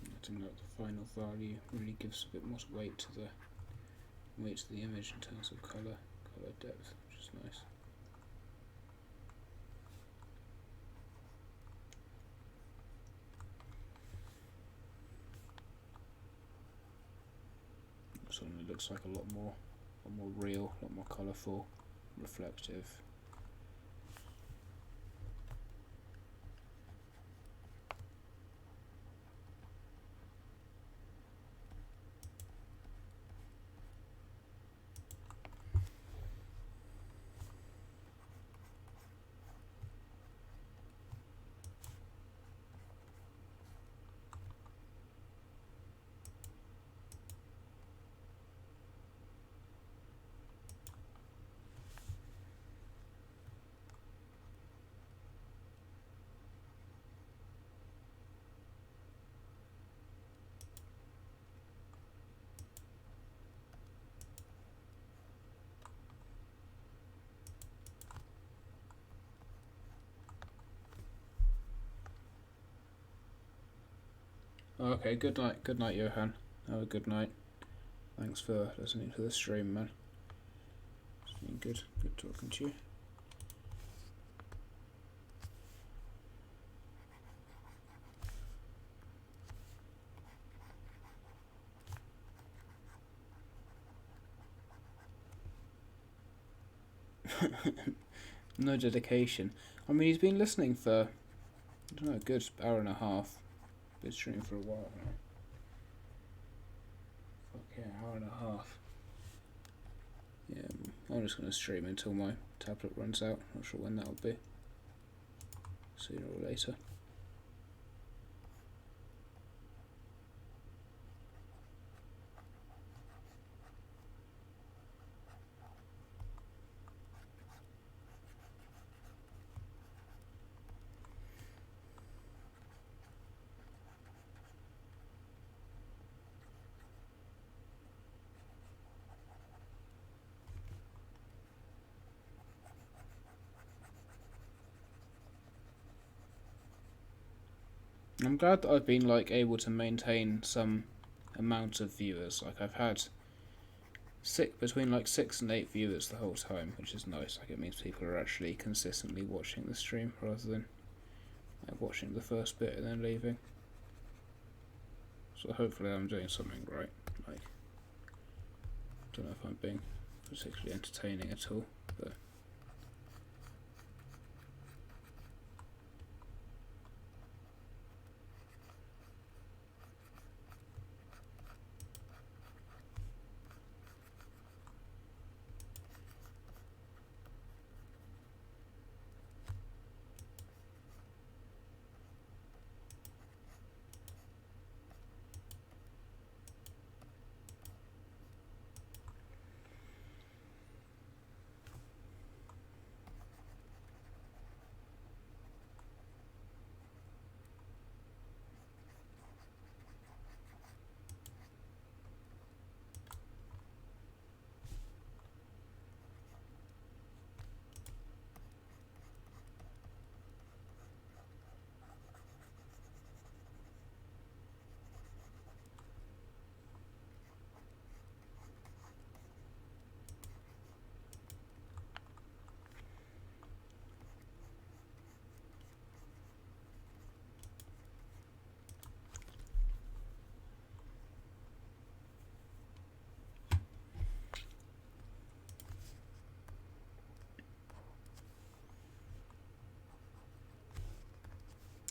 I think that the final value really gives a bit more weight to the image in terms of colour depth, which is nice. Suddenly looks like a lot more real, a lot more colourful, reflective. Okay, good night, Johan. Have a good night. Thanks for listening to the stream, man. It's been good talking to you. No dedication. I mean, he's been listening for, I don't know, a good hour and a half. Been streaming for a while now. Fuck yeah, hour and a half. Yeah, I'm just going to stream until my tablet runs out. Not sure when that'll be. Sooner or later. I'm glad that I've been able to maintain some amount of viewers. I've had between 6 and 8 viewers the whole time, which is nice. It means people are actually consistently watching the stream rather than watching the first bit and then leaving. So hopefully I'm doing something right. Don't know if I'm being particularly entertaining at all, but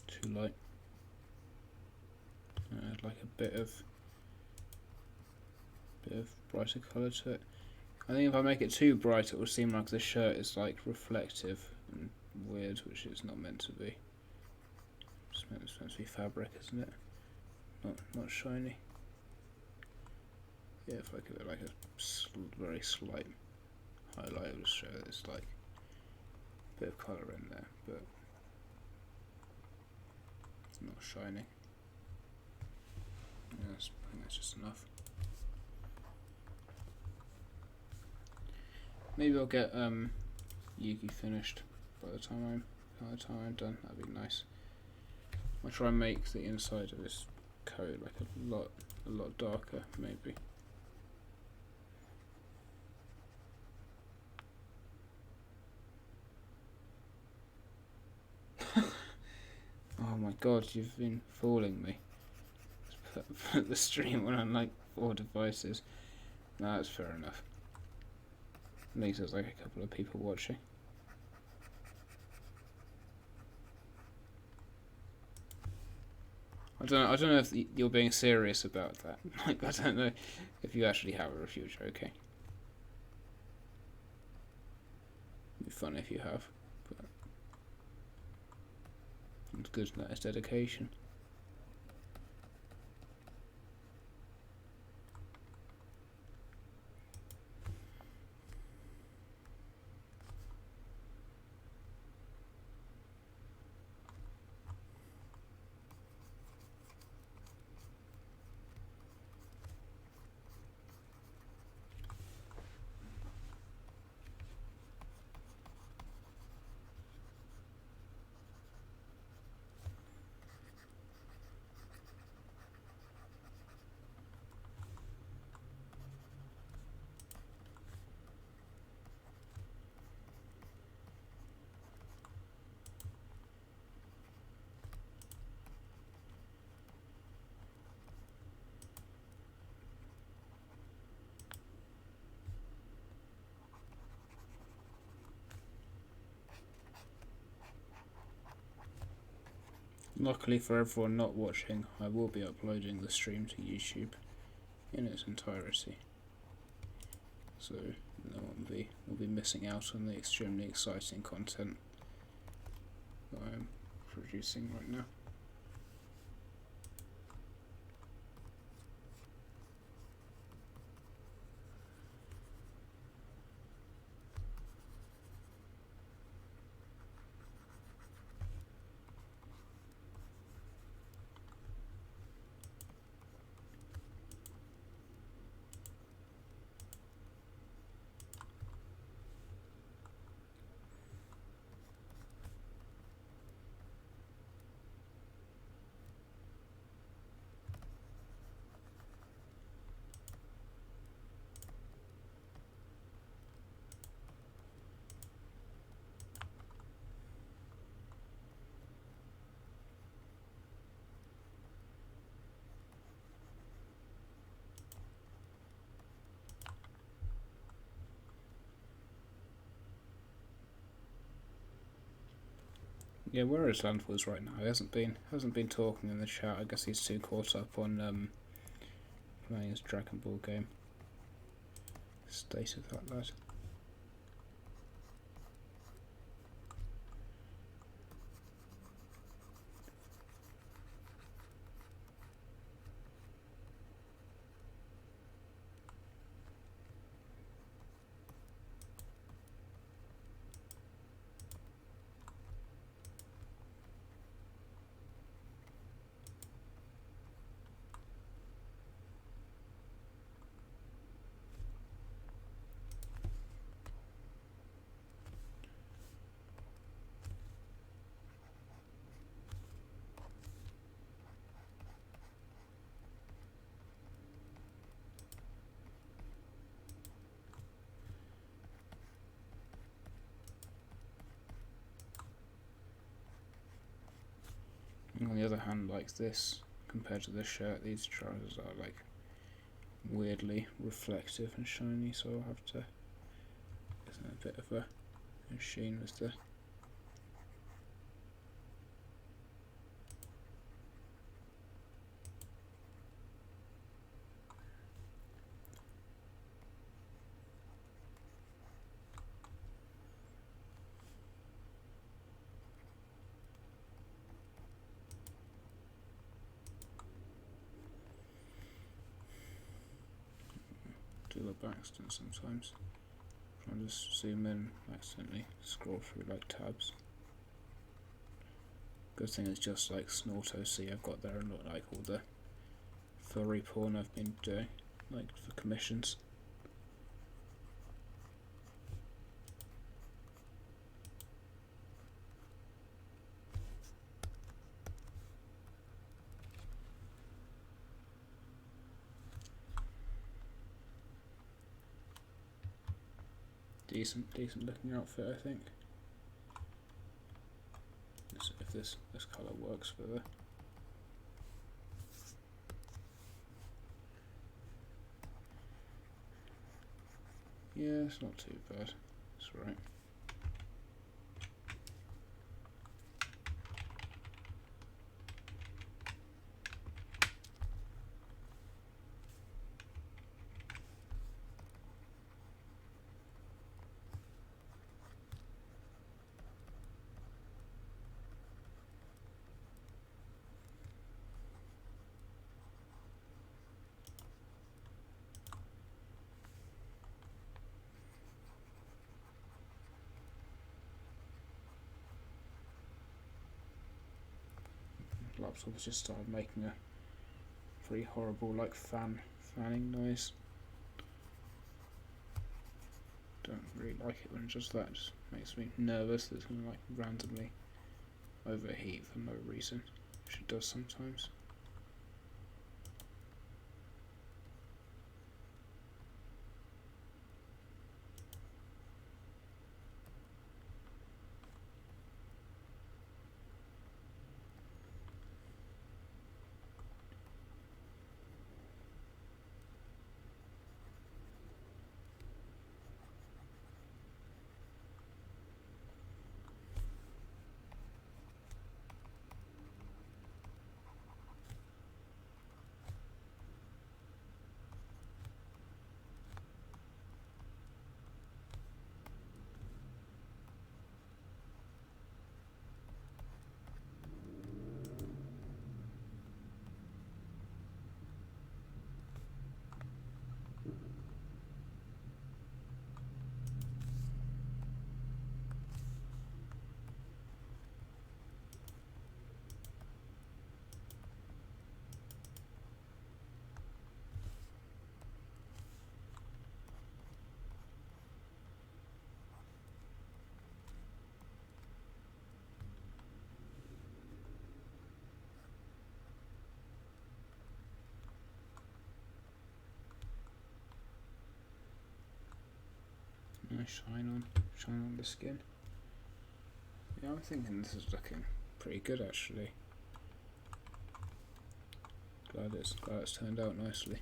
too light. I'd like a bit of brighter colour to it. I think if I make it too bright, it will seem like the shirt is reflective and weird, which it's not meant to be. It's meant to be fabric, isn't it? Not shiny. Yeah, if I give it a very slight highlight, it will show there's a bit of colour in there, but it's not shiny. Yeah, I think that's just enough. Maybe I'll get Yugi finished by the time I'm done. That'd be nice. I'll try and make the inside of this coat a lot darker, maybe. Oh my god, you've been fooling me. Put the stream on 4 devices. No, that's fair enough. At least there's like a couple of people watching. I don't know if you're being serious about that. Like, I don't know if you actually have a refuge. Okay. It'd be fun if you have, but it's good that it's dedication. Luckily for everyone not watching, I will be uploading the stream to YouTube in its entirety, so no one will be missing out on the extremely exciting content that I am producing right now. Yeah, where is Landfords right now? He hasn't been talking in the chat. I guess he's too caught up on playing his Dragon Ball game. State of that lad. On the other hand, like this, compared to this shirt, these trousers are like weirdly reflective and shiny, so I'll have to give them a bit of a sheen with the do the backstand sometimes. Try and just zoom in, accidentally scroll through like tabs. Good thing it's just like Snort OC I've got there and not like all the furry porn I've been doing, like for commissions. Decent looking outfit, I think. If this colour works for the Yeah, it's not too bad. It's right. Laptop has just started making a pretty horrible like fanning noise. Don't really like it when it does that. It just makes me nervous that it's gonna like randomly overheat for no reason, which it does sometimes. Nice shine on the skin. Yeah, I'm thinking this is looking pretty good actually. Glad it's turned out nicely.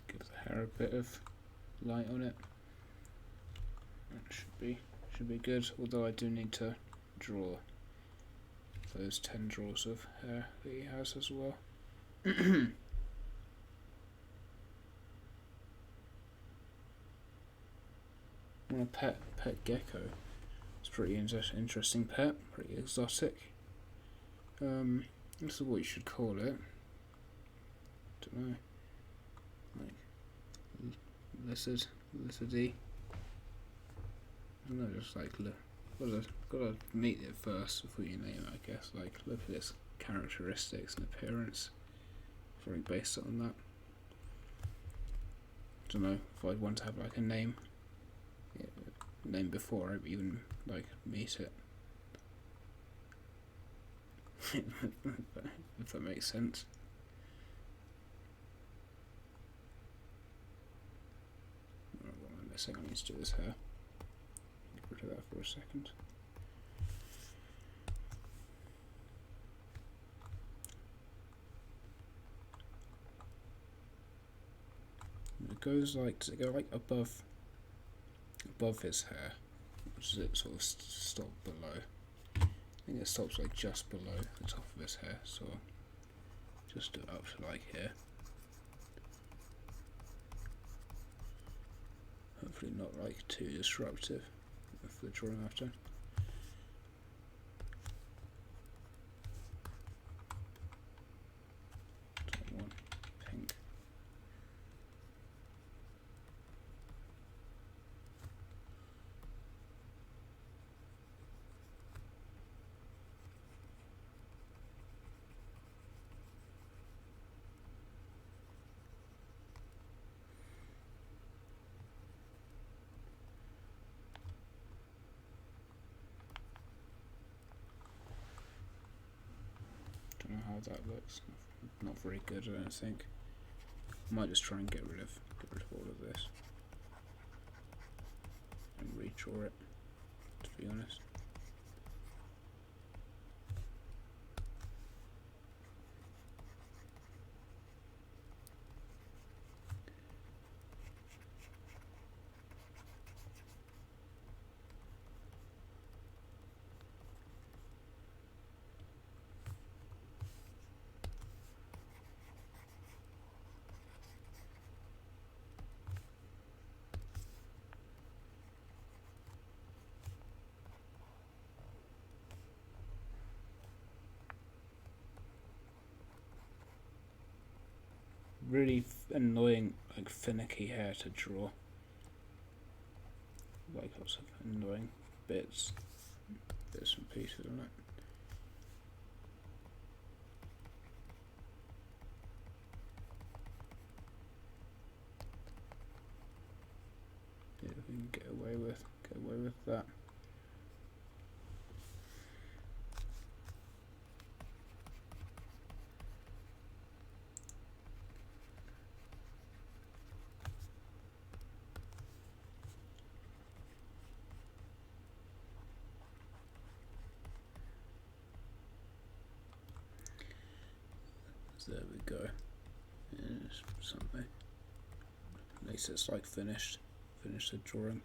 Give the hair a bit of light on it. That should be good. Although I do need to draw those tendrils of hair that he has as well. I want a pet gecko. It's a pretty interesting pet, pretty exotic. This is what you should call it. Don't know. Like lizardy. I don't know, just like gotta meet it first before you name it, I guess. Like look at its characteristics and appearance. Probably based on that. Don't know if I'd want to have like a name. Yeah, name before I even like meet it. If that makes sense. What am I missing? I need to do this hair. Get rid of that for a second. It goes like, does it go like above his hair? does it sort of stop below? I think it stops like just below the top of his hair, so just do it up to like here. Hopefully not like too disruptive of the drawing after. Top one, pink. Don't know how that looks. Not very good, I don't think. I might just try and get rid of all of this and redraw it, to be honest. Really annoying, like finicky hair to draw. Like lots of annoying bits and pieces on it. Yeah, we can get away with that. There we go. There's something. At least it's like finished the drawing.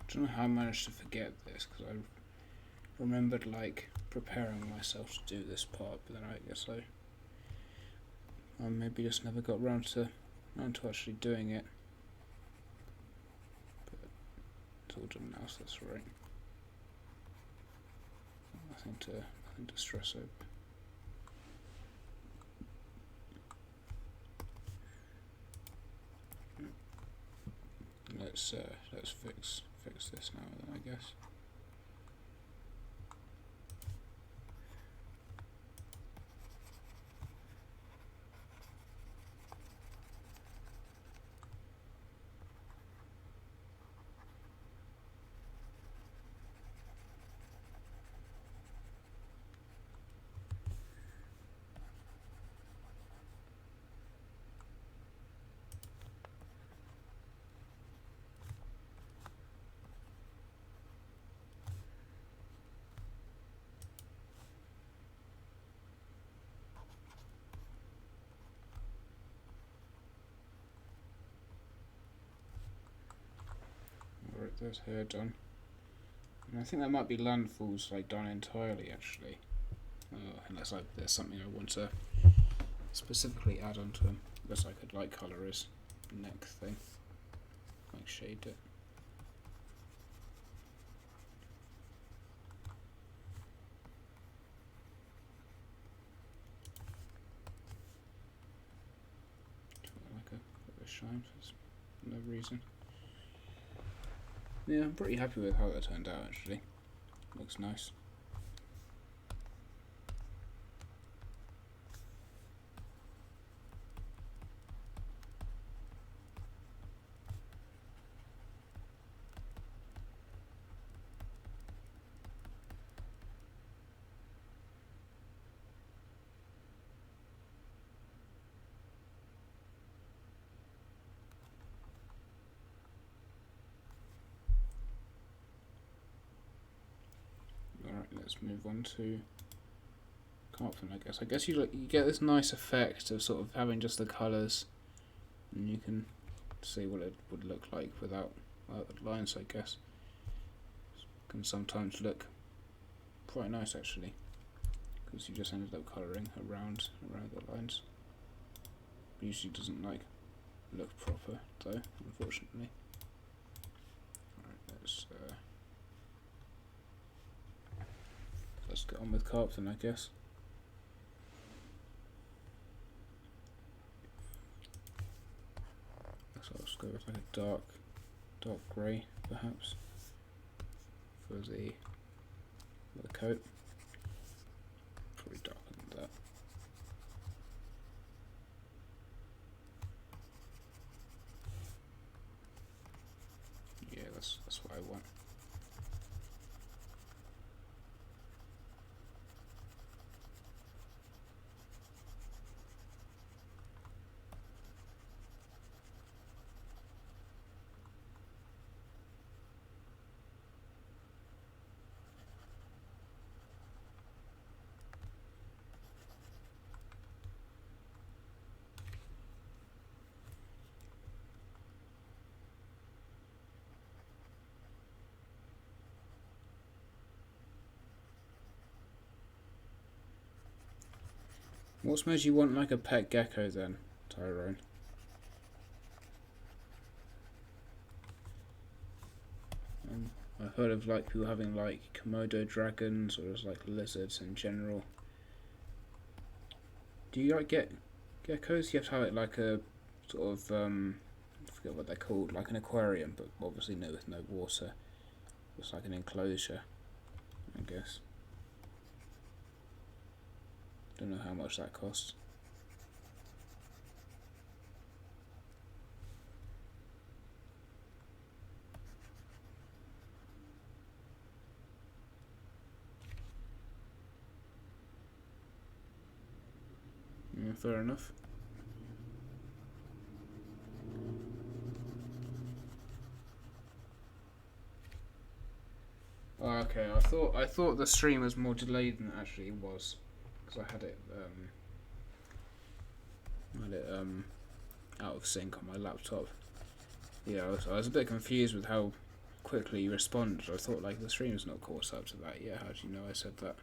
I don't know how I managed to forget this, because I remembered like preparing myself to do this part, but then I guess I maybe just never got around to actually doing it. But it's all done now, so that's right. Nothing to stress over. Let's fix this now then, I guess. Alright, there's hair done. And I think that might be landfalls like done entirely actually. Unless there's something I want to specifically add onto them. I guess I could like colour his neck thing. Like shade it. Like a bit of a shine for no reason. Yeah, I'm pretty happy with how that turned out actually. Looks nice. let's move on to carpet. I guess. You get this nice effect of sort of having just the colours, and you can see what it would look like without the lines. I guess can sometimes look quite nice actually, because you just ended up colouring around the lines. Usually doesn't like look proper though, unfortunately. Alright, let's get on with carp then, I guess. So let's go with like a dark grey perhaps for the coat. Probably darker than that. Yeah, that's what I want. What's made you want like a pet gecko then, Tyrone? I've heard of like people having like Komodo dragons or just like lizards in general. Do you like get geckos? You have to have it like a sort of I forget what they're called, like an aquarium, but obviously with no water. It's like an enclosure, I guess. Don't know how much that costs. Yeah, fair enough. Oh, okay, I thought the stream was more delayed than it actually was, because I had it out of sync on my laptop. Yeah, I was a bit confused with how quickly you responded. I thought like the stream's not caught up to that. Yeah, how do you know I said that?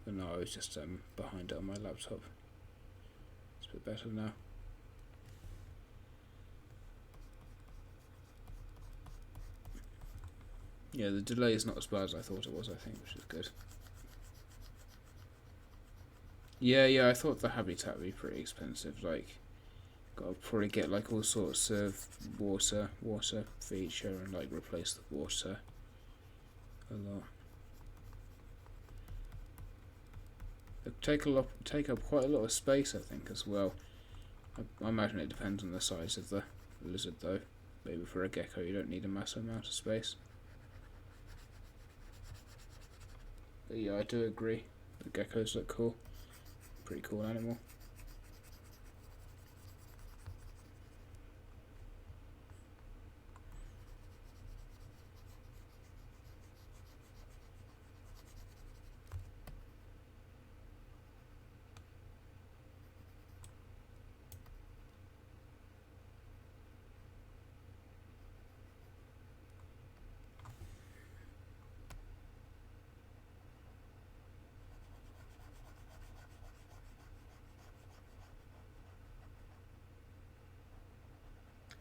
But no, I was just behind it on my laptop. It's a bit better now. Yeah, the delay is not as bad as I thought it was, I think, which is good. Yeah, I thought the habitat would be pretty expensive. Like, gotta probably get like all sorts of water feature and like replace the water a lot. They take up quite a lot of space, I think, as well. I imagine it depends on the size of the lizard, though. Maybe for a gecko, you don't need a massive amount of space. But yeah, I do agree. The geckos look cool. Pretty cool animal.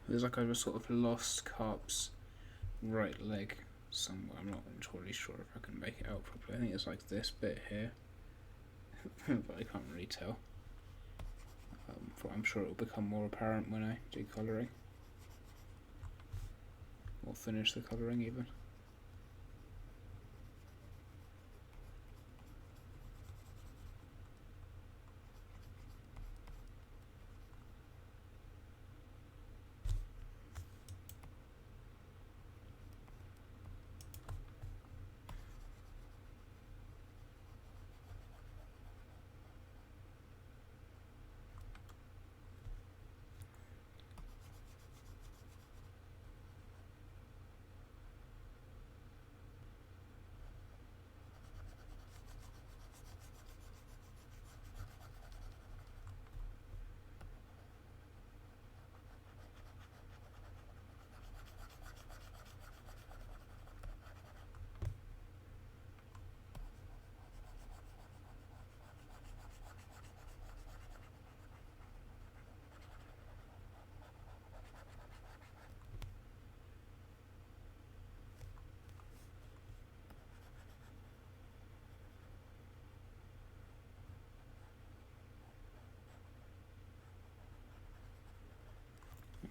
There's like I've sort of lost Carp's right leg somewhere. I'm not entirely sure if I can make it out properly. I think it's like this bit here, but I can't really tell. I'm sure it will become more apparent when I do colouring, or finish the colouring even.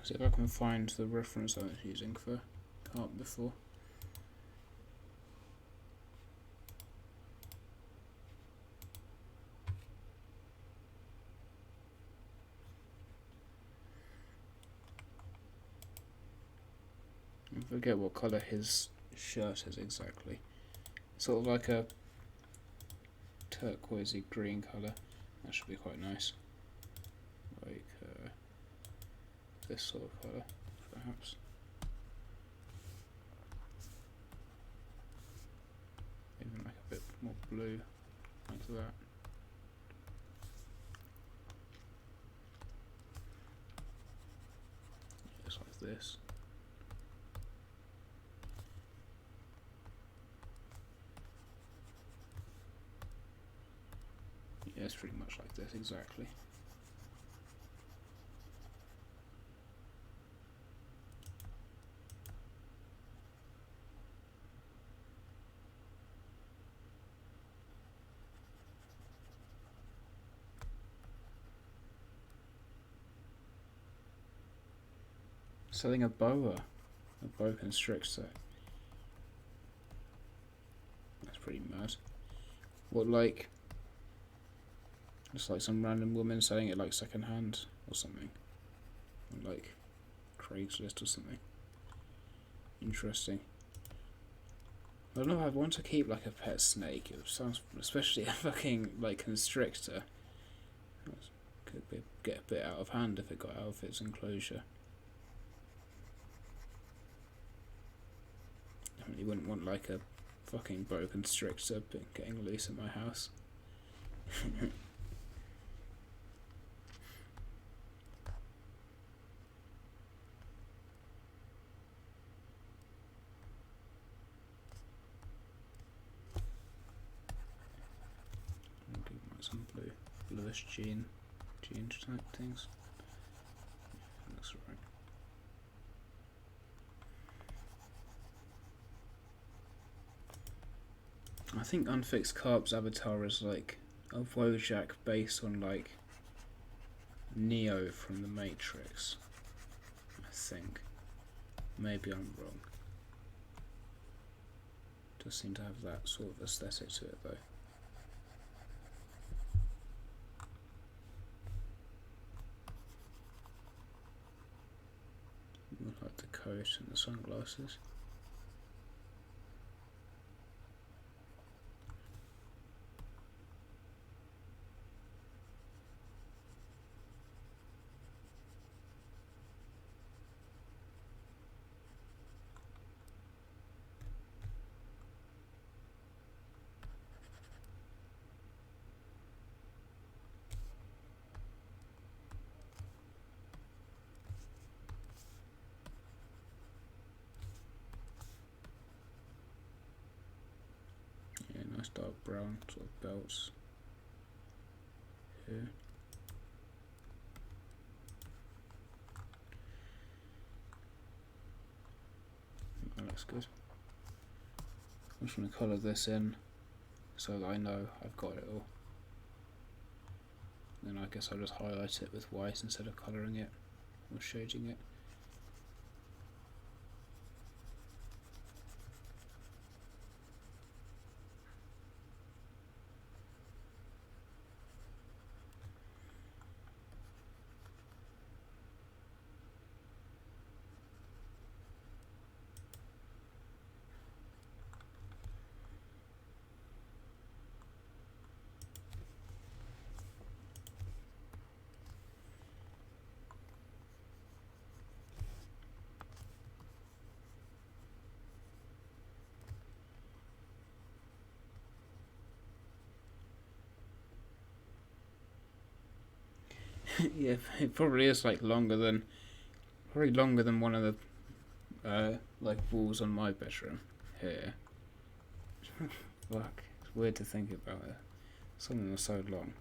See if I can find the reference I was using for carp before. I forget what colour his shirt is exactly. Sort of like a turquoisey green colour. That should be quite nice. Like this sort of colour, perhaps. Even like a bit more blue, like that. Just like this. Yeah, it's pretty much like this, exactly. Selling a boa constrictor. That's pretty mad. What, like, just like some random woman selling it like second hand or something, or like Craigslist or something. Interesting. I don't know. I want to keep like a pet snake. It sounds, especially a fucking like constrictor. Could get a bit out of hand if it got out of its enclosure. Definitely wouldn't want like a fucking boa constrictor getting loose in my house. Some bluish jean type things. That's right. I think Unfixed Carp's avatar is like a Wojak based on like Neo from the Matrix. I think. Maybe I'm wrong. Does seem to have that sort of aesthetic to it though. Like the coat and the sunglasses. Nice dark brown sort of belts here. That looks good. I'm just going to colour this in so that I know I've got it all. Then I guess I'll just highlight it with white instead of colouring it or shading it. Yeah, it probably is like probably longer than one of the like walls on my bedroom here. Fuck, it's weird to think about it. Something was so long.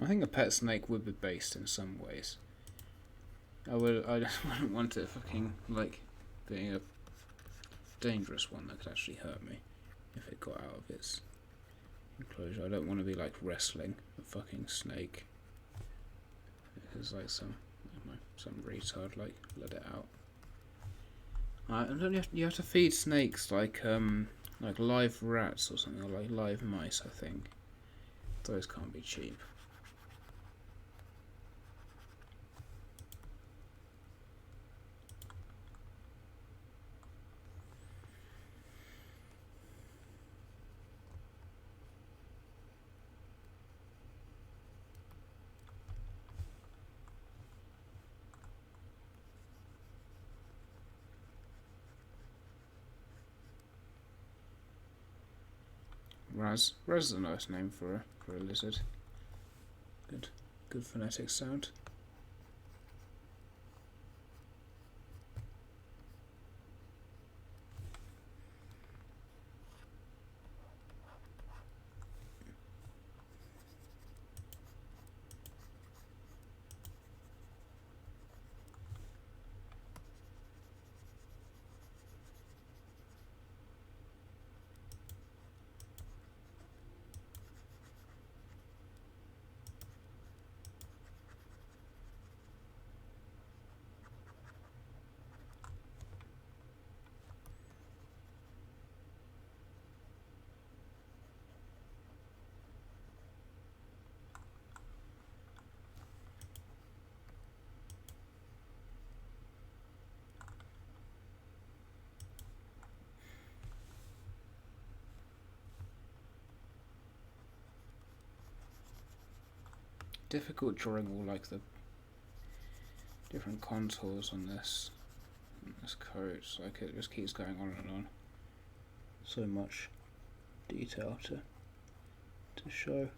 I think a pet snake would be based in some ways. I just wouldn't want it fucking, like, being a dangerous one that could actually hurt me if it got out of its enclosure. I don't want to be, like, wrestling a fucking snake. Because, like, some retard, like, let it out. And then you have to feed snakes, like live rats or something, or like live mice, I think. Those can't be cheap. Raz is a nice name for a lizard. Good phonetic sound. Difficult drawing all like the different contours on this coat. Like it just keeps going on and on. So much detail to show.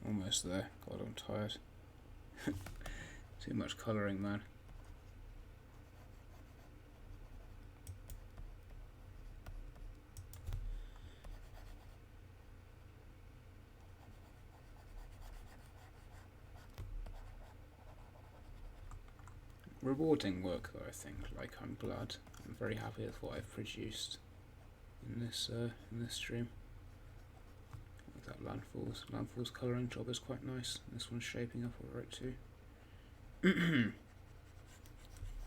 Almost there. God, I'm tired. Too much colouring, man. Rewarding work though, I think. Like, I'm very happy with what I've produced in this stream. Like that landfall's colouring job is quite nice. This one's shaping up alright too.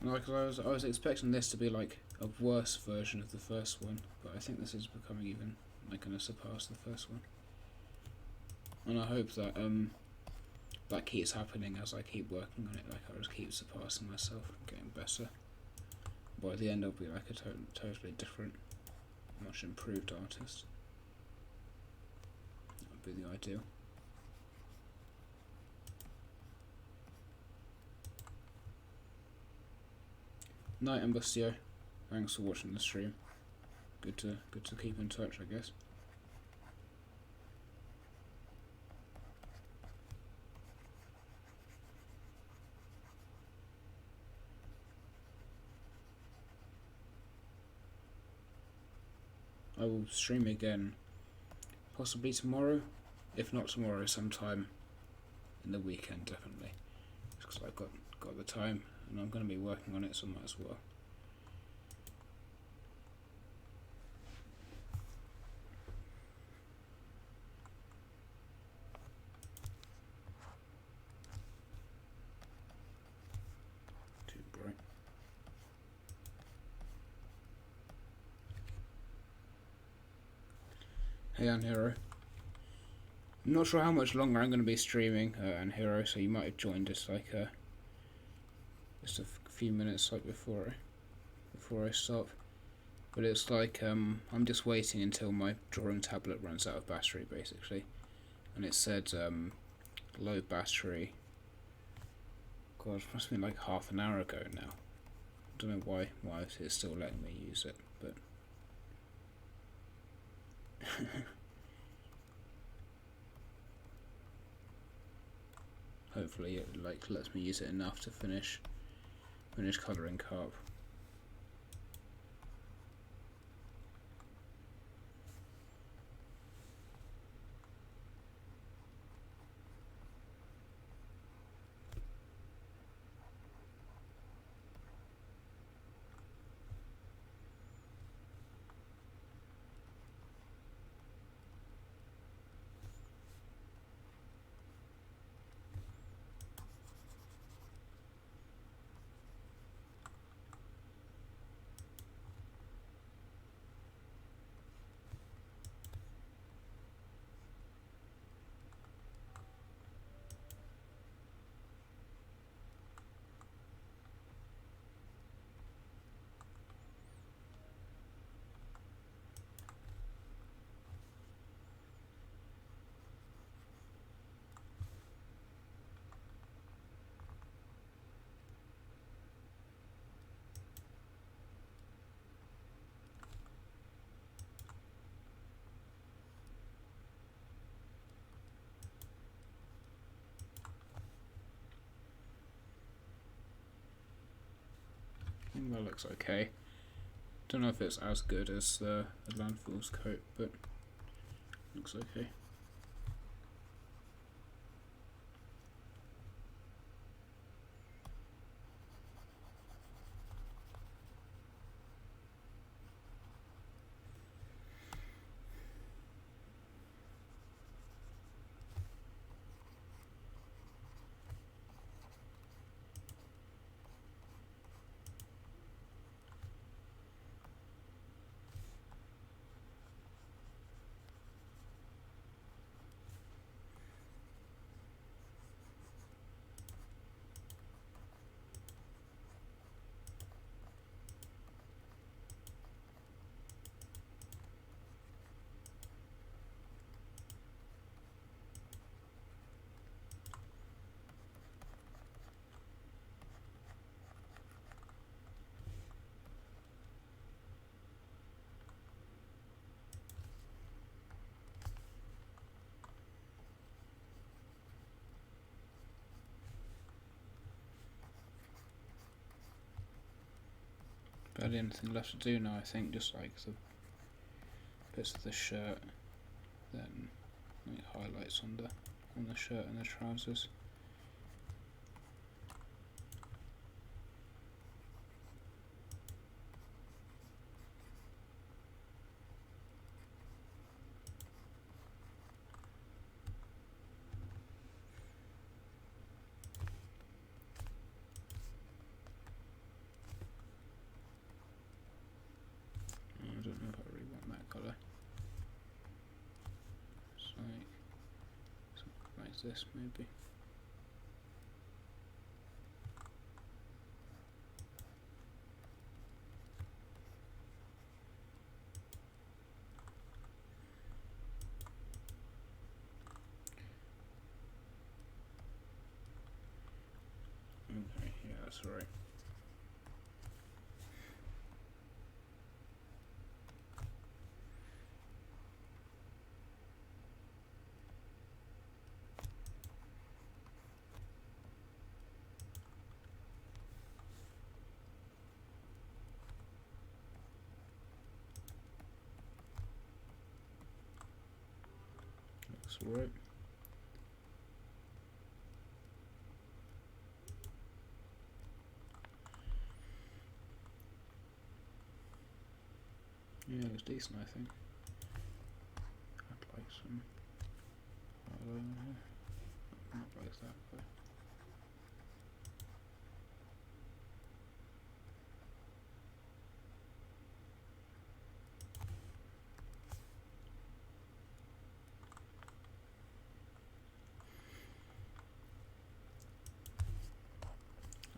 Like I was expecting this to be like a worse version of the first one, but I think this is becoming even like gonna surpass the first one. And I hope that that keeps happening as I keep working on it. Like I just keep surpassing myself, getting better. By the end, I'll be like a totally different, much improved artist. That would be the ideal. Night, Ambustio. thanks for watching the stream. Good to keep in touch, I guess. I will stream again, possibly tomorrow, if not tomorrow, sometime in the weekend, definitely, because I've got the time and I'm going to be working on it, so might as well. Too bright. Hey, Anhero. I'm not sure how much longer I'm going to be streaming Anhero, so you might have joined us like just a few minutes like before I stop. But it's like I'm just waiting until my drawing tablet runs out of battery, basically. And it said low battery. God, it must have been like half an hour ago now. I don't know why it's still letting me use it, but hopefully it like lets me use it enough to finish colouring carp. I think that looks okay. Don't know if it's as good as the landfill's coat, but looks okay. Barely anything left to do now, I think, just like the bits of the shirt, then like highlights on the shirt and the trousers. I don't know if I really want that colour. It's like this maybe. Okay, yeah, that's right. looks alright. Yeah, it looks decent, I think. I'd like some highlight on here. Not like that, but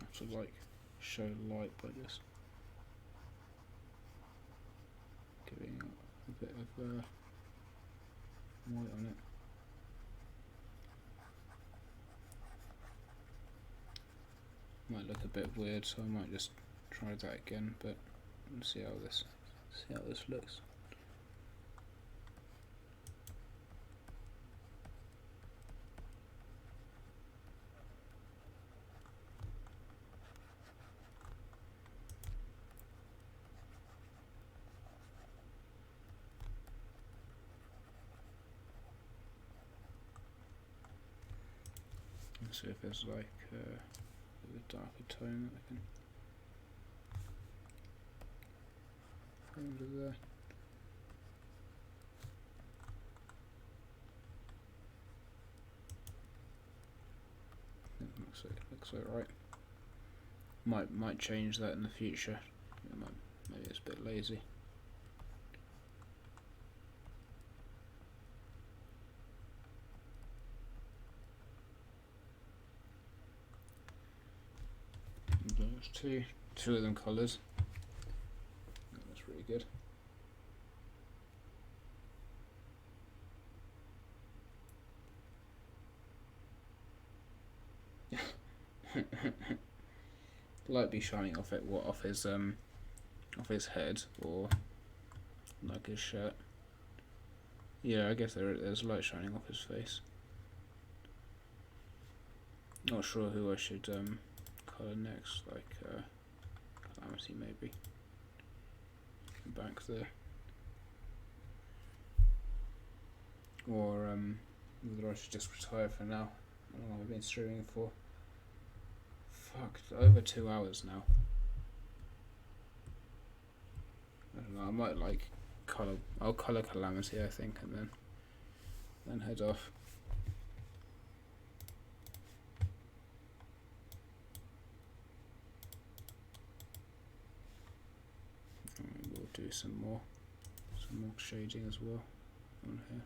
I have to like show light by just giving a bit of white on it. Might look a bit weird, so I might just try that again, but see how this looks. Let's see if there's like a darker tone that I can put under there. Looks alright. Might change that in the future. Maybe it's a bit lazy. There's two of them colours. That's really good. Light be shining off it. What, off his head or like his shirt? Yeah, I guess there's light shining off his face. Not sure who I should colour next, like Calamity maybe. Back there. Or whether I should just retire for now. I don't know, I've been streaming for over 2 hours now. I don't know, I might like I'll colour Calamity I think, and then head off. And we'll do some more shading as well on here.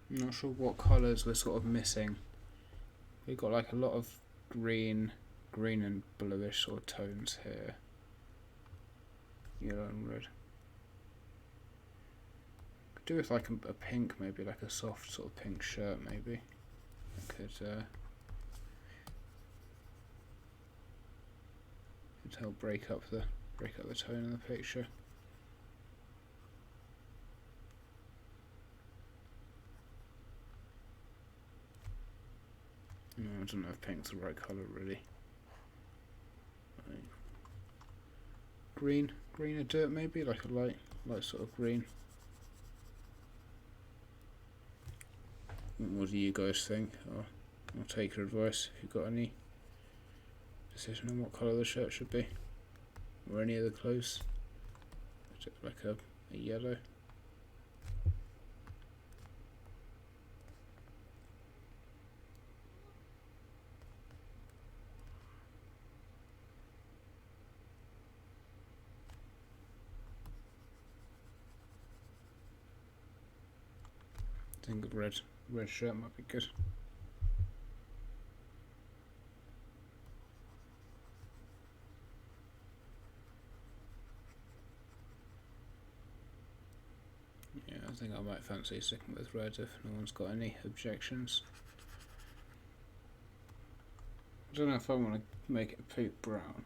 I'm not sure what colours we're sort of missing. We've got like a lot of green and bluish sort of tones here. Yellow and red. Could do with like a pink, maybe like a soft sort of pink shirt maybe. I could help break up the tone in the picture. No, I don't know if pink's the right colour really. Green of dirt maybe, like a light sort of green. What do you guys think? I'll take your advice if you've got any decision on what colour the shirt should be, or any of the clothes. Like a yellow. I think a red shirt might be good. think I might fancy sticking with red if no one's got any objections. I don't know if I want to make it poop brown.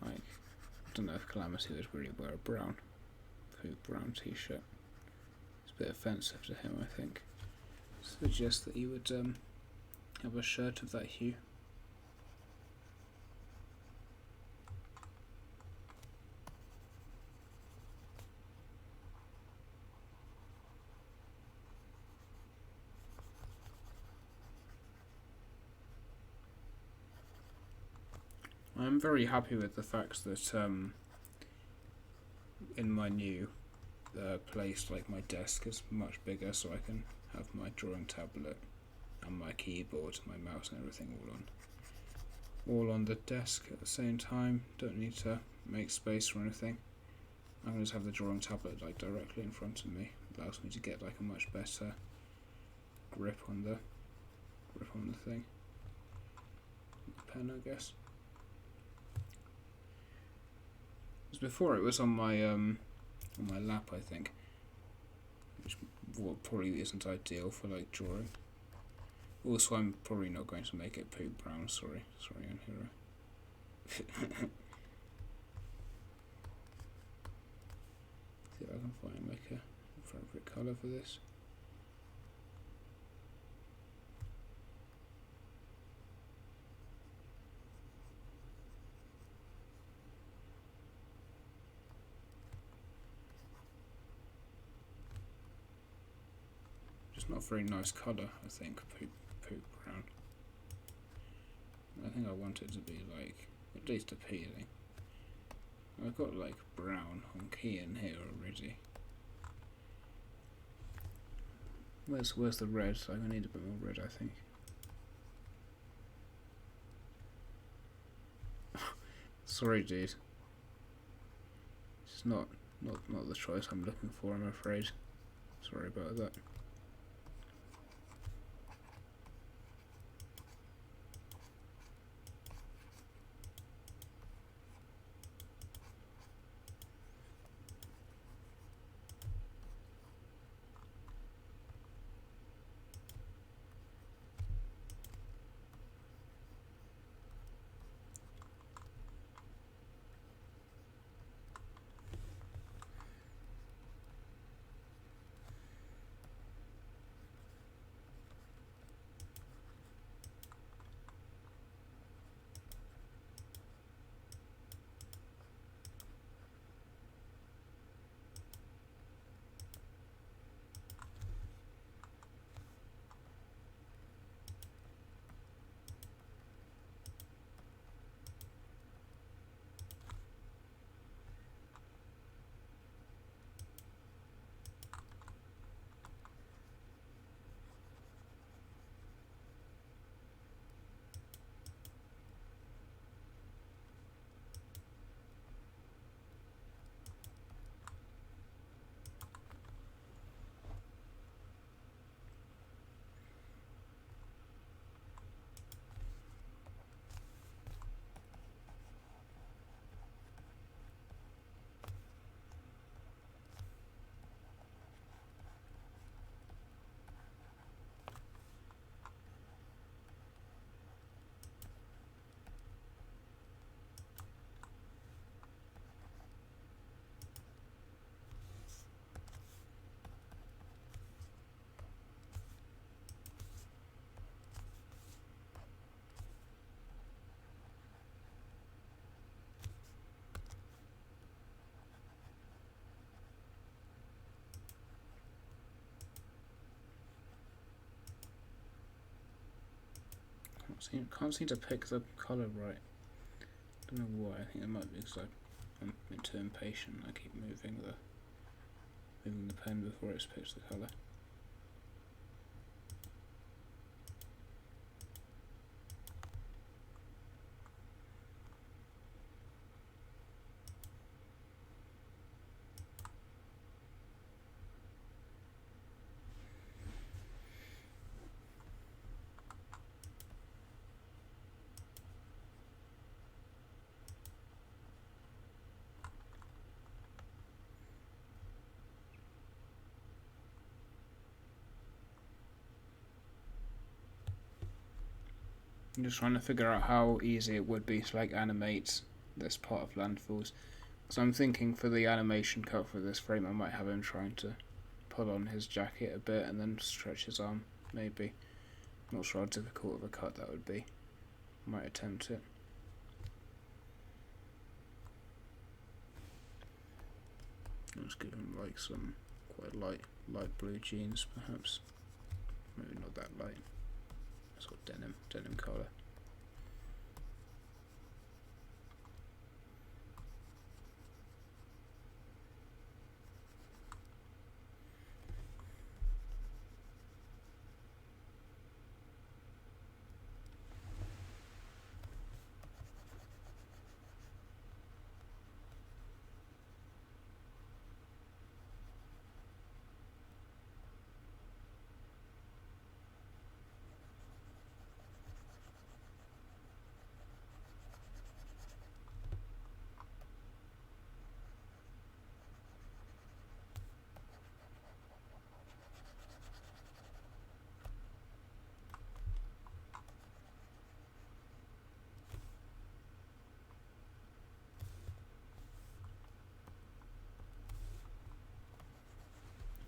Like, I don't know if Calamity would really wear a poop brown t-shirt. It's a bit offensive to him, I think. Suggest that you would have a shirt of that hue. I'm very happy with the fact that in my new place, like my desk is much bigger, so I can have my drawing tablet and my keyboard, my mouse and everything all on the desk at the same time. Don't need to make space for anything. I can just have the drawing tablet like directly in front of me. It allows me to get like a much better grip on the thing. The pen, I guess. Because before it was on my lap, I think, which probably isn't ideal for like drawing. Also, I'm probably not going to make it poop brown. Sorry, Anhiro. See if I can find like a appropriate colour for this. Just not a very nice colour, I think, poop brown. I think I want it to be like at least appealing. I've got like brown on key in here already. Where's the red? Like, I need a bit more red, I think. Sorry, dude. It's not the choice I'm looking for, I'm afraid. Sorry about that. Can't seem to pick the colour right. Don't know why. I think it might be because I'm too impatient. I keep moving the pen before it's picked the colour. I'm just trying to figure out how easy it would be to like animate this part of landfalls. So I'm thinking for the animation cut for this frame, I might have him trying to pull on his jacket a bit and then stretch his arm, maybe. Not sure how difficult of a cut that would be. Might attempt it. Let's give him like some quite light blue jeans, perhaps. Maybe not that light. It's got denim colour.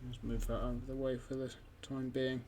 Let's move that out of the way for the time being.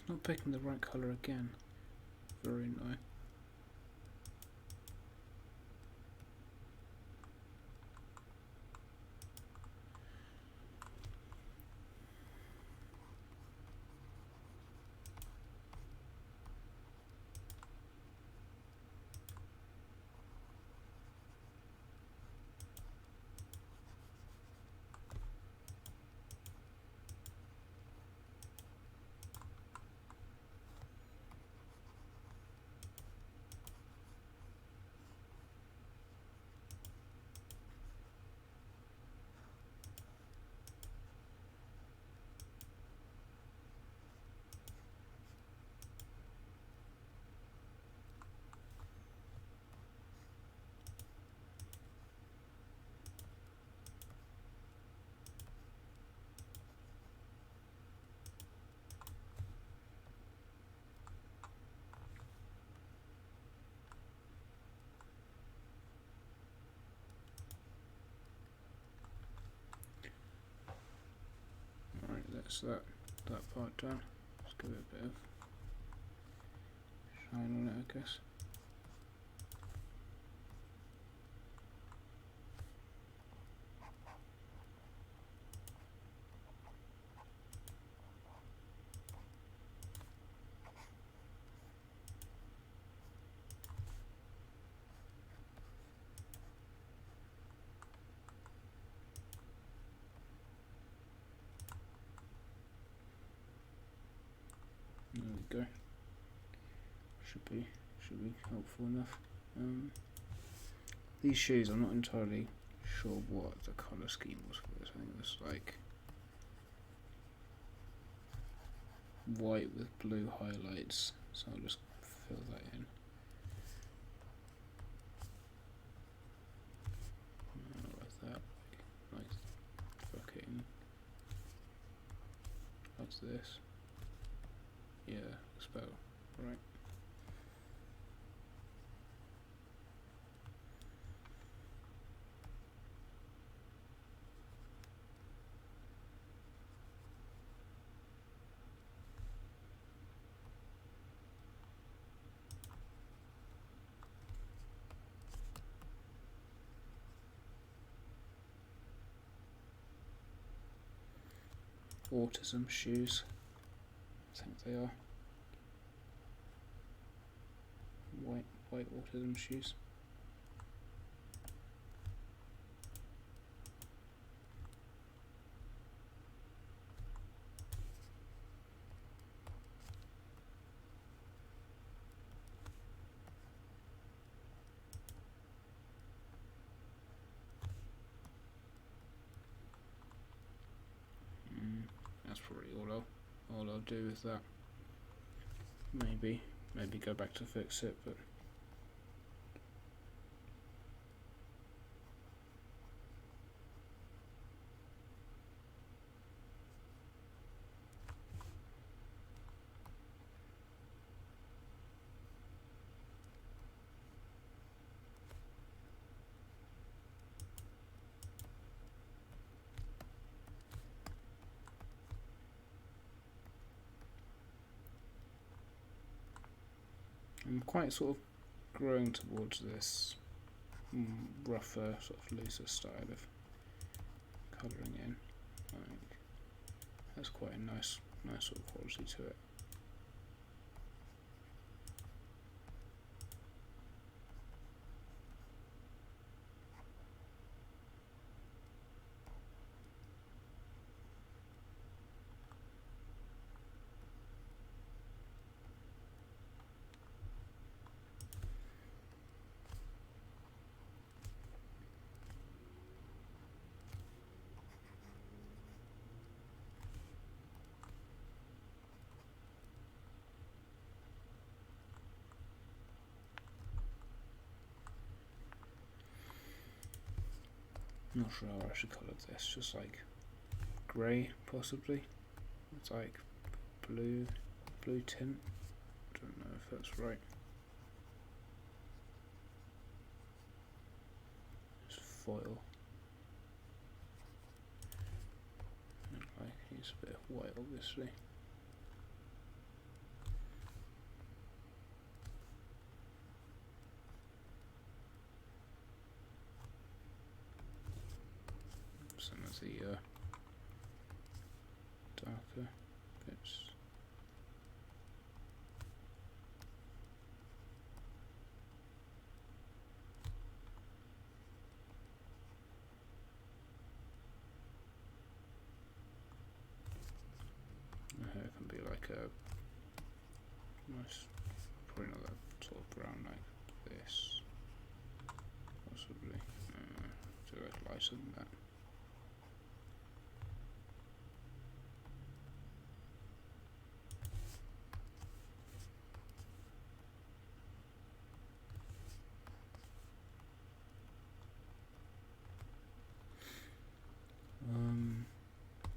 Not picking the right colour again. Very annoying. That's that part done. Let's give it a bit of shine on it, I guess. go. Should be helpful enough. These shoes, I'm not entirely sure what the colour scheme was for this. I think it was like white with blue highlights, so I'll just fill that in. Like that, like fucking like this. Yeah, looks about right. Autism shoes, I think they are. White autism shoes. That's probably all I'll do with that. Maybe go back to fix it, but I'm quite sort of growing towards this rougher, sort of looser style of colouring in. Like, that's quite a nice sort of quality to it. Not sure how I should colour this, just like grey possibly. It's like blue tint. Don't know if that's right. Just foil. And like use a bit of white obviously. Some of the darker bits. The hair can be like a nice, probably not that sort of brown like this. Possibly. Do it lighter than that.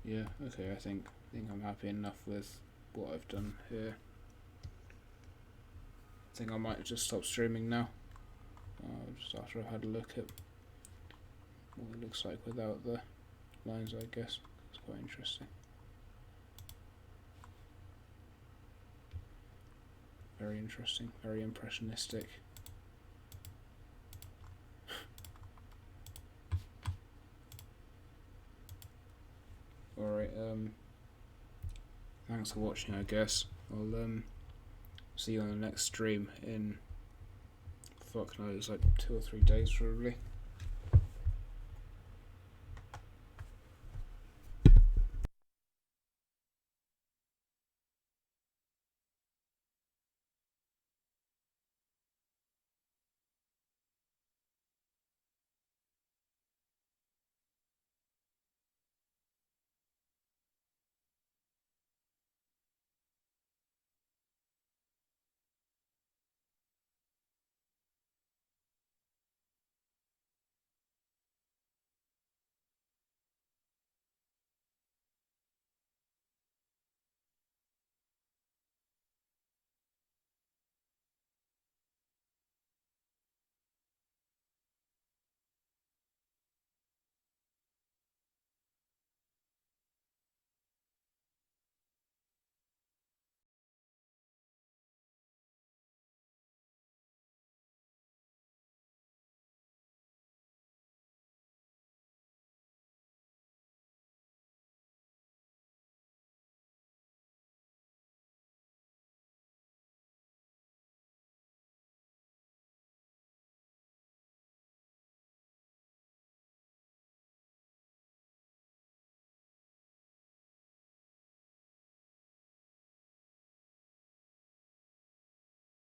Yeah, okay, I think I'm happy enough with what I've done here. I think I might just stop streaming now, just after I've had a look at what it looks like without the lines, I guess. It's quite interesting. Very interesting, very impressionistic. Alright, thanks for watching, I guess. I'll see you on the next stream in, fuck knows, like 2 or 3 days probably.